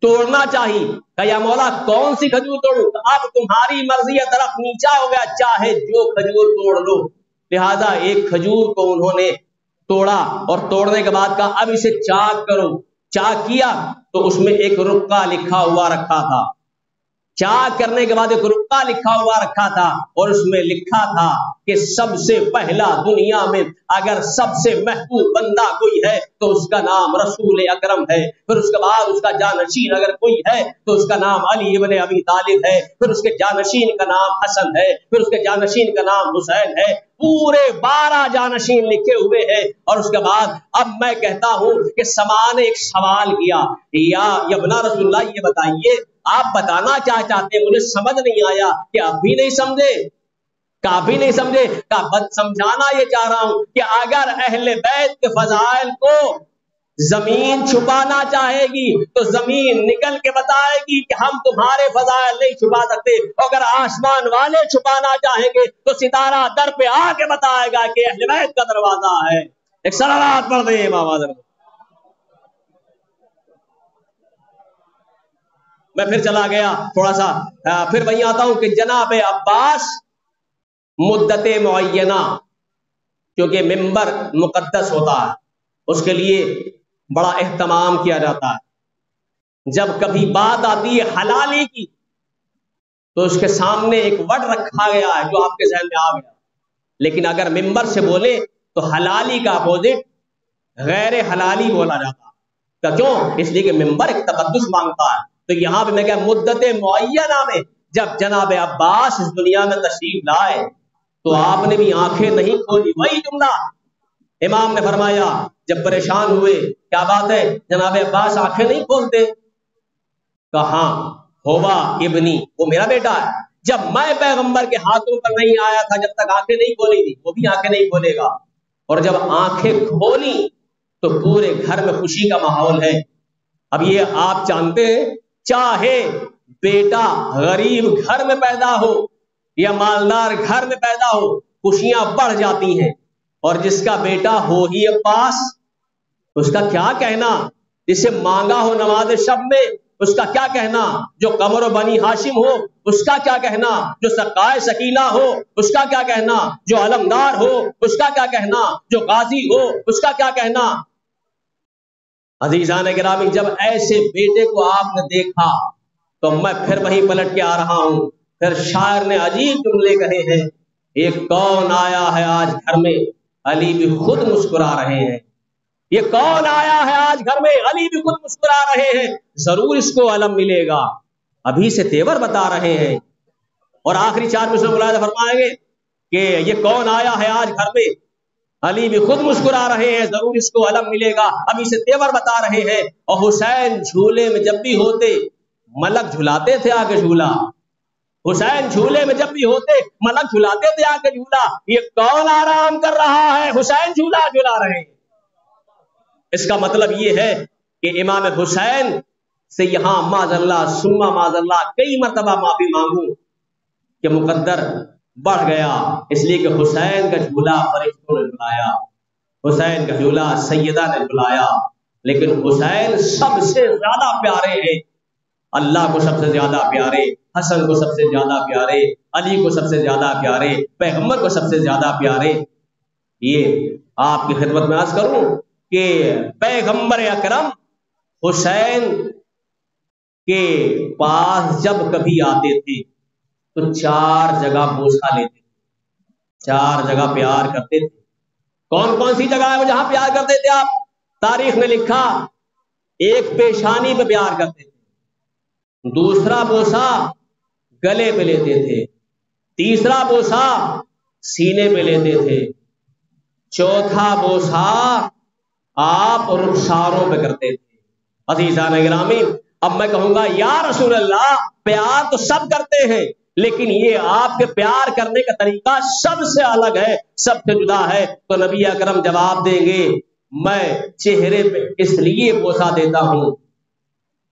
توڑنا چاہیے، کہ یا مولا کون سی کھجور توڑوں؟ اب تمہاری مرضی ہے، درخت نیچا ہو گیا، چاہے جو کھجور توڑ لو۔ لہذا ایک کھجور کو انہوں نے توڑا اور توڑنے کے بعد کہا اب اسے چاک کرو۔ چاک کیا تو اس میں ایک رکا لکھا ہوا رکھا تھا، چاک کرنے کے بعد ایک رکا لکھا ہوا رکھا تھا اور اس میں لکھا تھا کہ سب سے پہلا دنیا میں اگر سب سے محبوب بندہ کوئی ہے تو اس کا نام رسول اکرم ہے، پھر اس کے بعد اس کا جانشین اگر کوئی ہے تو اس کا نام علی ابن ابی طالب ہے، پھر اس کے جانشین کا نام حسن ہے، پھر اس کے جانشین کا نام حسین ہے، پورے 12 جانشین لکھے ہوئے ہیں۔ اور اس کے بعد اب میں کہتا ہوں کہ سماع نے ایک سوال کیا، یا ابن رسول اللہ یہ بتائیے آپ بتانا کیا چاہتے ہیں؟ مجھے سمجھ نہیں آیا کہ آپ بھی نہیں سمجھے، کافی نہیں سمجھے، سمجھانا یہ چاہ رہا ہوں کہ اگر اہل بیت کے فضائل کو زمین چھپانا چاہے گی تو زمین نکل کے بتائے گی کہ ہم تمہارے فضائل نہیں چھپا سکتے، اگر آسمان والے چھپانا چاہیں گے تو ستارہ در پہ آ کے بتائے گا کہ اہل بیت کا دروازہ ہے۔ ایک صلوات پڑھ دیں امام اعظم۔ میں پھر چلا گیا تھوڑا سا، پھر وہیں آتا ہوں کہ جناب عباس مدت معینہ، کیونکہ ممبر مقدس ہوتا ہے اس کے لیے بڑا اہتمام کیا جاتا ہے۔ جب کبھی بات آتی ہے حلالی کی تو اس کے سامنے ایک ورڈ رکھا گیا ہے جو آپ کے ذہن میں آ گیا. لیکن اگر ممبر سے بولے تو حلالی کا اپوزٹ غیر حلالی بولا جاتا. کیوں؟ اس لیے کہ ممبر ایک تقدس مانگتا ہے. تو یہاں پہ میں کہ مدت معینہ میں جب جناب عباس اس دنیا میں تشریف لائے تو آپ نے بھی آنکھیں نہیں کھولی. وہی جملہ امام نے فرمایا جب پریشان ہوئے, کیا بات ہے جناب عباس آنکھیں نہیں کھولتے؟ کہاں ہوا ابنی, وہ میرا بیٹا ہے. جب میں پیغمبر کے ہاتھوں پر نہیں آیا تھا جب تک آنکھیں نہیں کھولی تھی, وہ بھی آنکھیں نہیں کھولے گا. اور جب آنکھیں کھولی تو پورے گھر میں خوشی کا ماحول ہے. اب یہ آپ جانتے ہیں, چاہے بیٹا غریب گھر میں پیدا ہو یا مالدار گھر میں پیدا ہو, خوشیاں بڑھ جاتی ہیں. اور جس کا بیٹا ہو ہی عباس, اس کا کیا کہنا. جسے مانگا ہو نماز شب میں, اس کا کیا کہنا. جو قمر و بنی ہاشم ہو, اس کا کیا کہنا. جو سقائے سکینہ ہو, اس کا کیا کہنا. جو علمدار ہو, اس کا کیا کہنا. جو غازی ہو, اس کا کیا کہنا. عزیزان گرامی, جب ایسے بیٹے کو آپ نے دیکھا تو میں پھر وہیں پلٹ کے آ رہا ہوں. پھر شاعر نے عجیب جملے کہے ہیں, ایک کون آیا ہے آج گھر میں, علی بھی خود مسکرا رہے ہیں. یہ کون آیا ہے آج گھر میں, علی بھی خود مسکرا رہے ہیں. ضرور اس کو علم ملے گا, ابھی سے تیور بتا رہے ہیں. اور آخری 4 مصرے ملاحظہ فرمائیں گے کہ یہ کون آیا ہے آج گھر میں, علی بھی خود مسکرا رہے ہیں, ضرور اس کو علم ملے گا, ابھی سے تیور بتا رہے ہیں. اور حسین جھولے میں جب بھی ہوتے ملک جھلاتے تھے آگے جھولا. حسین جھولے میں جب بھی ہوتے ملک جھلاتے تھے آگے جھولا. یہ کون آرام کر رہا ہے, حسین جھولا جھلا رہے ہیں. اس کا مطلب یہ ہے کہ امام حسین سے یہاں معاذ اللہ ثم معاذ اللہ کئی مرتبہ معافی مانگوں کہ مقدر بڑھ گیا, اس لیے کہ حسین کا جھولا فرشتوں نے جھلایا, حسین کا جھولا سیدہ نے جھلایا. لیکن حسین سب سے زیادہ پیارے ہیں, اللہ کو سب سے زیادہ پیارے, حسن کو سب سے زیادہ پیارے, علی کو سب سے زیادہ پیارے, پیغمبر کو سب سے زیادہ پیارے. یہ آپ کی خدمت میں عرض کروں کہ پیغمبر اکرم حسین کے پاس جب کبھی آتے تھے تو 4 جگہ بوسہ لیتے تھے, 4 جگہ پیار کرتے تھے. کون کون سی جگہ ہے وہ جہاں پیار کرتے تھے؟ آپ تاریخ نے لکھا, ایک پیشانی پہ پیار کرتے تھے, دوسرا بوسہ گلے پہ لیتے تھے, تیسرا بوسہ سینے پہ لیتے تھے, چوتھا بوسہ آپ رخساروں پہ کرتے تھے. عزیزان گرامی, اب میں کہوں گا یا رسول اللہ, پیار تو سب کرتے ہیں لیکن یہ آپ کے پیار کرنے کا طریقہ سب سے الگ ہے, سب سے جدا ہے. تو نبی اکرم جواب دیں گے, میں چہرے پہ اس لیے بوسہ دیتا ہوں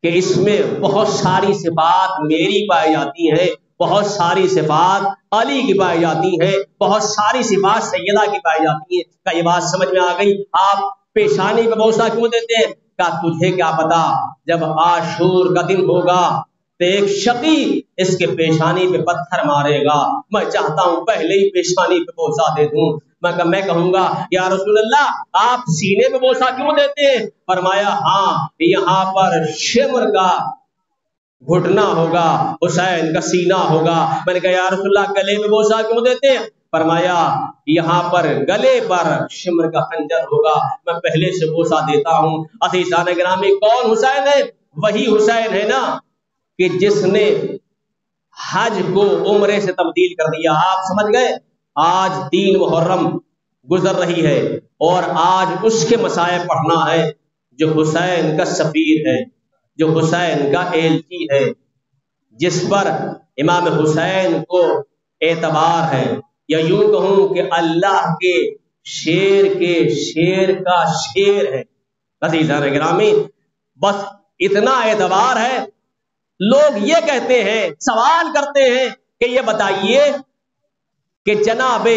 کہ اس میں بہت ساری صفات میری پائی جاتی ہیں, بہت ساری صفات علی کی پائی جاتی ہیں, بہت ساری صفات سیدہ کی پائی جاتی ہیں. کیا یہ بات سمجھ میں آ گئی؟ آپ پیشانی پہ بوسہ کیوں دیتے ہیں؟ کہا تجھے کیا پتا, جب عاشور کا دن ہوگا تو ایک شقی اس کے پیشانی پہ پتھر مارے گا, میں چاہتا ہوں پہلے ہی پیشانی پہ بوسہ دے دوں. میں کہوں گا یا رسول اللہ آپ سینے پہ بوسہ کیوں دیتے ہیں؟ فرمایا ہاں, یہاں پر شمر کا گھٹنا ہوگا, حسین کا سینہ ہوگا. میں نے کہا یا رسول اللہ گلے پہ بوسہ کیوں دیتے ہیں؟ فرمایا یہاں پر گلے پر شمر کا خنجر ہوگا, میں پہلے سے بوسہ دیتا ہوں. عزیزان گرامی, کون حسین ہے؟ وہی حسین ہے نا کہ جس نے حج کو عمرے سے تبدیل کر دیا. آپ سمجھ گئے, آج 3 محرم گزر رہی ہے اور آج اس کے مسائل پڑھنا ہے جو حسین کا سفیر ہے, جو حسین کا ایلچی ہے, جس پر امام حسین کو اعتبار ہے, یا یوں کہوں کہ اللہ کے شیر کے شیر کا شیر ہے. عزیزان گرامی, بس اتنا اعتبار ہے. لوگ یہ کہتے ہیں, سوال کرتے ہیں کہ یہ بتائیے کہ جناب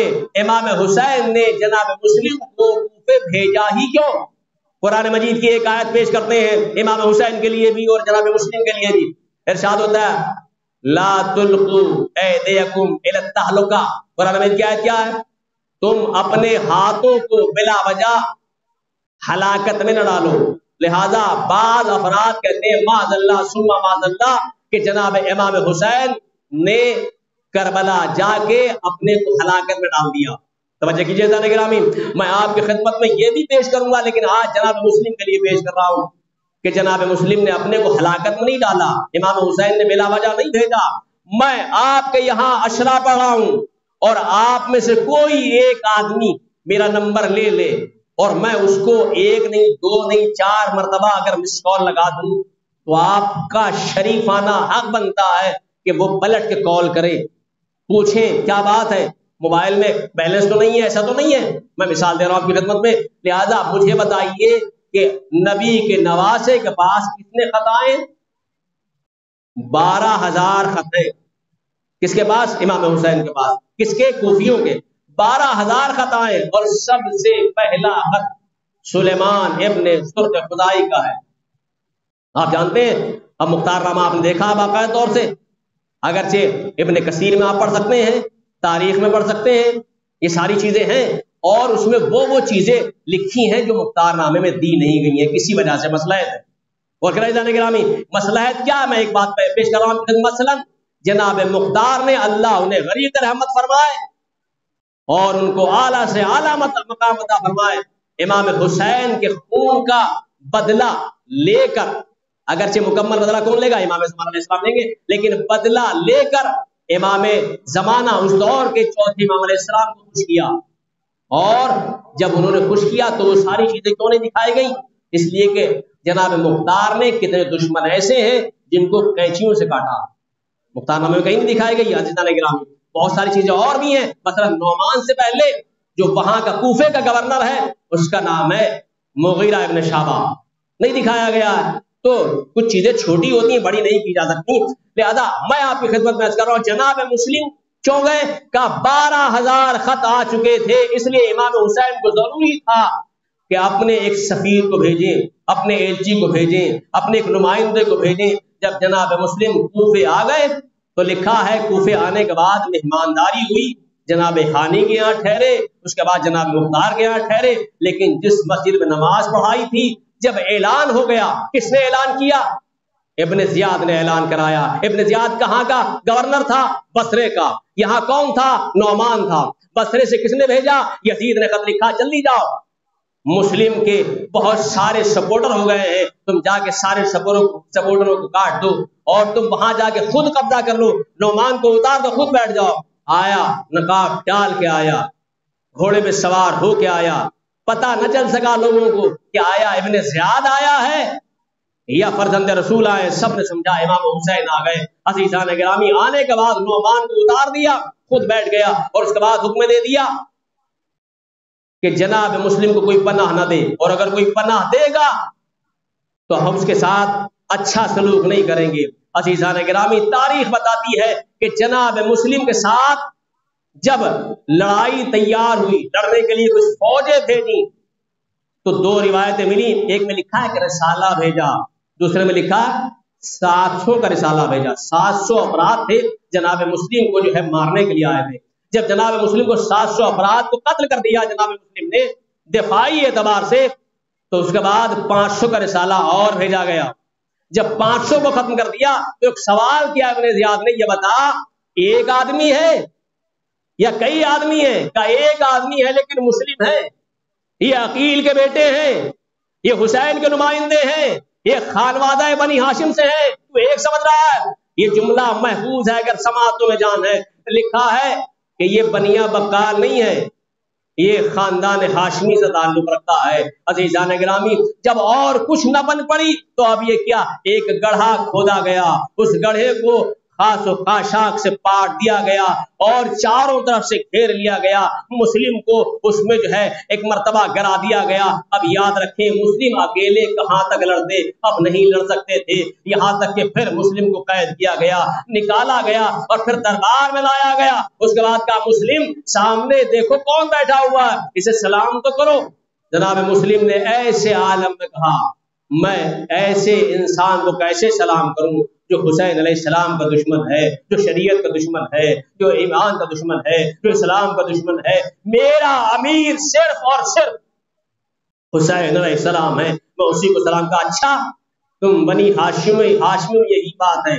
امام حسین نے جناب مسلم کو کوفے بھیجا ہی کیوں؟ قرآن مجید کی ایک آیت پیش کرتے ہیں امام حسین کے لیے بھی اور جناب مسلم کے لیے بھی. ارشاد ہوتا ہے لا تلقوا ایدیکم الی التہلکہ. قرآن مجید کی آیت کیا ہے؟ تم اپنے ہاتھوں کو بلا وجہ ہلاکت میں نہ ڈالو. لہذا بعض افراد کہتے ہیں معاذ اللہ ثم معاذ اللہ کہ جناب امام حسین نے کربلا جا کے اپنے کو ہلاکت میں ڈال دیا۔ توجہ کیجیے ذرا گرامی، میں آپ کی خدمت میں یہ بھی پیش کروں گا، لیکن آج جناب مسلم کے لیے پیش کر رہا ہوں کہ جناب مسلم نے اپنے کو ہلاکت میں نہیں ڈالا، امام حسین نے بلا وجہ نہیں بھیجا۔ میں آپ کے یہاں اشرا پڑھ رہا ہوں اور آپ میں سے کوئی ایک آدمی میرا نمبر لے لے اور میں اس کو 1 نہیں 2 نہیں 4 مرتبہ اگر مس کال لگا دوں تو آپ کا شریفانہ حق بنتا ہے کہ وہ پلٹ کے کال کرے، پوچھیں کیا بات ہے، موبائل میں بیلنس تو نہیں ہے، ایسا تو نہیں ہے۔ میں مثال دے رہا ہوں آپ کی خدمت میں، لہذا مجھے بتائیے کہ نبی کے نواسے کے پاس کتنے خطائیں؟ 12,000 خطیں۔ کس کے پاس؟ امام حسین کے پاس۔ کس کے؟ کوفیوں کے۔ 12,000 خطائیں، اور سب سے پہلا خط سلیمان ابن سرخ خدائی کا ہے۔ آپ جانتے ہیں، اب مختار نامہ آپ نے دیکھا باقاعدہ طور سے، اگرچہ ابن کثیر میں آپ پڑھ سکتے ہیں، تاریخ میں پڑھ سکتے ہیں، یہ ساری چیزیں ہیں، اور اس میں وہ چیزیں لکھی ہیں جو مختار نامے میں دی نہیں گئی ہیں کسی وجہ سے، مسلحت ہے۔ اور جانے گرامی، مسلحت کیا؟ میں ایک بات پیش کر رہا ہوں، مثلا جناب مختار نے اللہ انہیں غریق رحمت فرمائے اور ان کو اعلیٰ سے اعلیٰ مقام عطا فرمائے، امام حسین کے خون کا بدلہ لے کر، اگرچہ مکمل بدلہ کون لے گا؟ امام زمانہ علیہ السلام لیں گے، لیکن بدلہ لے کر امام زمانہ اس دور کے چوتھے امام علیہ السلام کو خوش کیا، اور جب انہوں نے خوش کیا تو وہ ساری چیزیں کیوں نہیں دکھائی گئی؟ اس لیے کہ جناب مختار نے کتنے دشمن ایسے ہیں جن کو قینچیوں سے کاٹا، مختار نامے میں کہیں نہیں دکھائی گئی۔ عزیزان گرامی، بہت ساری چیزیں اور بھی ہیں، مثلا نعمان سے پہلے جو وہاں کا کوفے کا گورنر ہے اس کا نام ہے مغیرہ ابن شعبہ، نہیں دکھایا گیا ہے۔ تو کچھ چیزیں چھوٹی ہوتی ہیں، بڑی نہیں کی جا سکتی، لہذا میں آپ کی خدمت میں عرض کر رہا ہوں، جناب مسلم کیوں گئے؟ کہ 12,000 خط آ چکے تھے، اس لیے امام حسین کو ضروری تھا کہ اپنے ایک سفیر کو بھیجیں، اپنے ایلچی کو بھیجیں، اپنے ایک نمائندے کو بھیجیں۔ جب جناب مسلم کوفے آ گئے تو لکھا ہے کوفے آنے کے بعد مہمانداری ہوئی، جناب ہانی کے یہاں ٹھہرے، اس کے بعد جناب مختار کے یہاں ٹھہرے، لیکن جس مسجد میں نماز پڑھائی تھی جب اعلان ہو گیا، کس نے اعلان کیا؟ ابن زیاد نے اعلان کرایا۔ ابن زیاد کہاں کا گورنر تھا؟ بصرے کا۔ یہاں کون تھا؟ نعمان تھا۔ بصرے سے کس نے بھیجا؟ یزید نے خط لکھا، جلدی جاؤ، مسلم کے بہت سارے سپورٹر ہو گئے ہیں، تم جا کے سارے سپورٹروں کو کاٹ دو اور تم وہاں جا کے خود قبضہ کر لو، نعمان کو اتار دو، خود بیٹھ جاؤ۔ آیا، نقاب ڈال کے آیا، گھوڑے پہ سوار ہو کے آیا، پتہ نہ چل سکا لوگوں کو کہ آیا ابن زیاد آیا ہے یا فرزند رسول آئے، سب نے سمجھا امام حسین آ گئے۔ عزیزان گرامی، آنے کے بعد نعمان کو اتار دیا، خود بیٹھ گیا، اور اس کے بعد حکم دے دیا کہ جناب مسلم کو کوئی پناہ نہ دے، اور اگر کوئی پناہ دے گا تو ہم اس کے ساتھ اچھا سلوک نہیں کریں گے۔ عزیزان گرامی، تاریخ بتاتی ہے کہ جناب مسلم کے ساتھ جب لڑائی تیار ہوئی، لڑنے کے لیے کچھ فوجیں بھیجی، تو 2 روایتیں ملی، ایک میں لکھا ہے کہ رسالہ بھیجا، دوسرے میں لکھا 700 کا رسالہ بھیجا۔ 700 افراد تھے جناب مسلم کو جو ہے مارنے کے لیے آئے تھے۔ جب جناب مسلم کو 700 افراد کو قتل کر دیا جناب مسلم نے دفاعی اعتبار سے، تو اس کے بعد 500 کا رسالہ اور بھیجا گیا۔ جب 500 کو ختم کر دیا تو ایک سوال کیا ابن زیاد نے، یہ بتا ایک آدمی ہے یا کئی آدمی ہیں؟ کہ ایک آدمی ہے لیکن مسلم ہے، یہ عقیل کے بیٹے ہیں، یہ حسین کے نمائندے ہیں، یہ خانوادہ بنی ہاشم سے ہیں، تو ایک سمجھ رہا ہے؟ یہ جملہ محفوظ ہے، اگر سماعتوں میں جان ہے، لکھا ہے کہ یہ بنیا بکال نہیں ہے، یہ خاندان ہاشمی سے تعلق رکھتا ہے۔ عزیزان گرامی، جب اور کچھ نہ بن پڑی تو اب یہ کیا، ایک گڑھا کھودا گیا، اس گڑھے کو خاص و خاشاک سے پاٹ دیا گیا اور چاروں طرف سے گھیر لیا گیا، مسلم کو اس میں جو ہے ایک مرتبہ گرا دیا گیا۔ اب یاد رکھیں، مسلم اکیلے کہاں تک لڑتے، اب نہیں لڑ سکتے تھے، یہاں تک کہ پھر مسلم کو قید کیا گیا، نکالا گیا اور پھر دربار میں لایا گیا۔ اس کے بعد کہا مسلم سامنے دیکھو کون بیٹھا ہوا ہے، اسے سلام تو کرو۔ جناب مسلم نے ایسے عالم میں کہا، میں ایسے انسان کو کیسے سلام کروں جو حسین علیہ السلام کا دشمن ہے، جو شریعت کا دشمن ہے، جو ایمان کا دشمن ہے، جو اسلام کا دشمن ہے۔ میرا امیر صرف اور صرف حسین علیہ السلام ہے، میں اسی کو سلام کا۔ اچھا تم بنی ہاشم یہی بات ہے،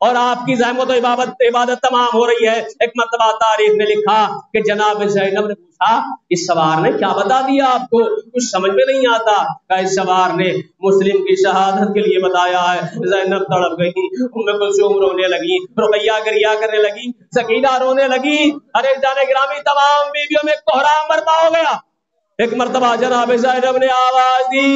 اور آپ کی زحمت و عبادت تمام ہو رہی ہے. ایک مرتبہ تاریخ نے لکھا کہ جناب زینب نے پوچھا اس سوار نے کیا بتا دیا آپ کو؟ کچھ سمجھ میں نہیں آتا. کہ اس سوار نے مسلم کی شہادت کے لیے بتایا ہے. زینب تڑپ گئی، ام کلثوم رونے لگی، رقیہ گریا کرنے لگی، سکینہ رونے لگی. ارے جان گرامی تمام بیویوں میں کوہرام برپا ہو گیا. ایک مرتبہ جناب زینب نے آواز دی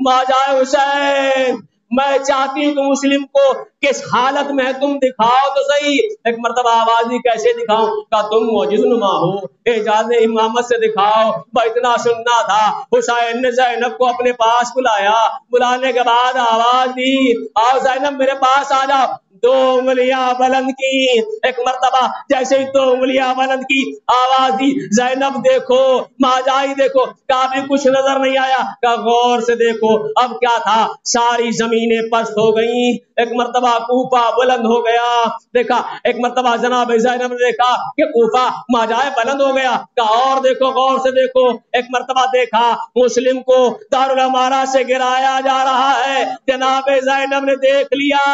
ماں جائے حسین، میں چاہتی ہوں کہ مسلم کو کس حالت میں تم دکھاؤ تو صحیح. ایک مرتبہ آواز دی کیسے دکھاؤں؟ کہ تم معجز نما ہو، اعجاز امامت سے دکھاؤ. اتنا سننا تھا. حسین نے زینب کو اپنے پاس بلایا. بلانے کے بعد آواز دی آؤ زینب میرے پاس آ جاؤ. 2 انگلیاں بلند کی. ایک مرتبہ جیسے ہی 2 انگلیاں بلند کی آواز دی زینب دیکھو، ماں جائی دیکھو. کافی کچھ نظر نہیں آیا. کہ غور سے دیکھو. اب کیا تھا؟ ساری زمینیں پست ہو گئیں. ایک مرتبہ کوفہ بلند ہو گیا. دیکھا ایک مرتبہ جناب زینب نے دیکھا کہ کوفہ ماں جائے بلند ہو گیا. کہا اور دیکھو، غور سے دیکھو. ایک مرتبہ دیکھا مسلم کو دارالامارہ سے گرایا جا رہا ہے. جناب زینب نے دیکھ لیا.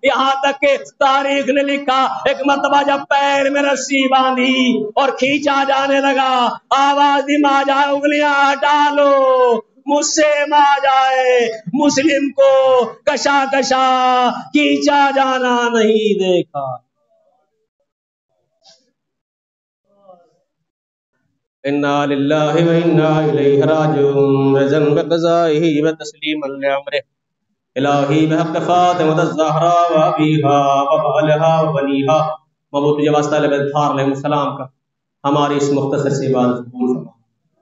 یہاں تک کہ تاریخ نے لکھا ایک مرتبہ جب پیر میں رسی باندھی اور کھینچا جانے لگا آواز دی ماں جائے انگلیاں ہٹا لو، مجھ سے ماں جائے مسلم کو کشا کشا کھینچا جانا نہیں دیکھا. انا للہ و انا الیہ راجعون. رضا بقضائہ و تسلیما لامرہ الہی بحق فاطمہ الزہرا و ابیہا و بالہا و بنیہا. محبوب تجھے واسطہ علیہ السلام کا ہماری اس مختصر سی عبادت قبول فرما.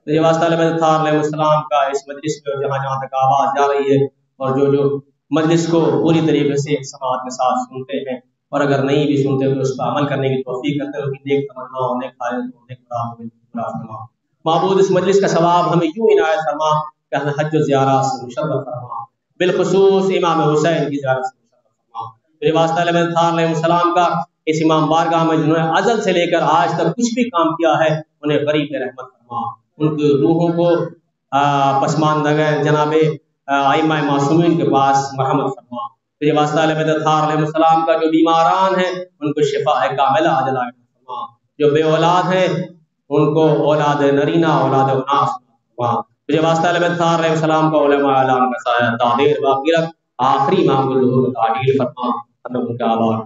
تجھے واسطہ علیہ السلام کا اس مجلس میں جہاں جہاں تک آواز جا رہی ہے اور جو مجلس کو پوری طریقے سے سماعت کے ساتھ سنتے ہیں اور اگر نہیں بھی سنتے تو اس پر عمل کرنے کی توفیق کرتے ہو کہ نیک تمناؤں، نیک خواہشوں، نیک مرادوں میں پورا فرما. معبود اس مجلس کا ثواب ہمیں یوں عنایت فرما کہ ہمیں حج و زیارات سے مشرف فرما، بالخصوص امام حسین کی زیارت سے مشرف فرما. میرے واسطہ علیہ السلام کا اس امام بارگاہ میں جنہوں نے ازل سے لے کر آج تک کچھ بھی کام کیا ہے انہیں غریب رحمت فرما. ان کی روحوں کو پسماندہ جناب ائمہ معصومین کے پاس مرحمت فرما. میرے واسطہ علیہ السلام کا جو بیماران ہیں ان کو شفاء کاملہ عاجلہ فرما. جو بے اولاد ہیں ان کو اولاد نرینہ اولاد اناس فرما. مجھے واسطہ علیہ السلام کا علماء اعلان کا سایہ تعبیر باقی رکھ. آخری امام کو ظہور تعبیر فرما. ان کا آباد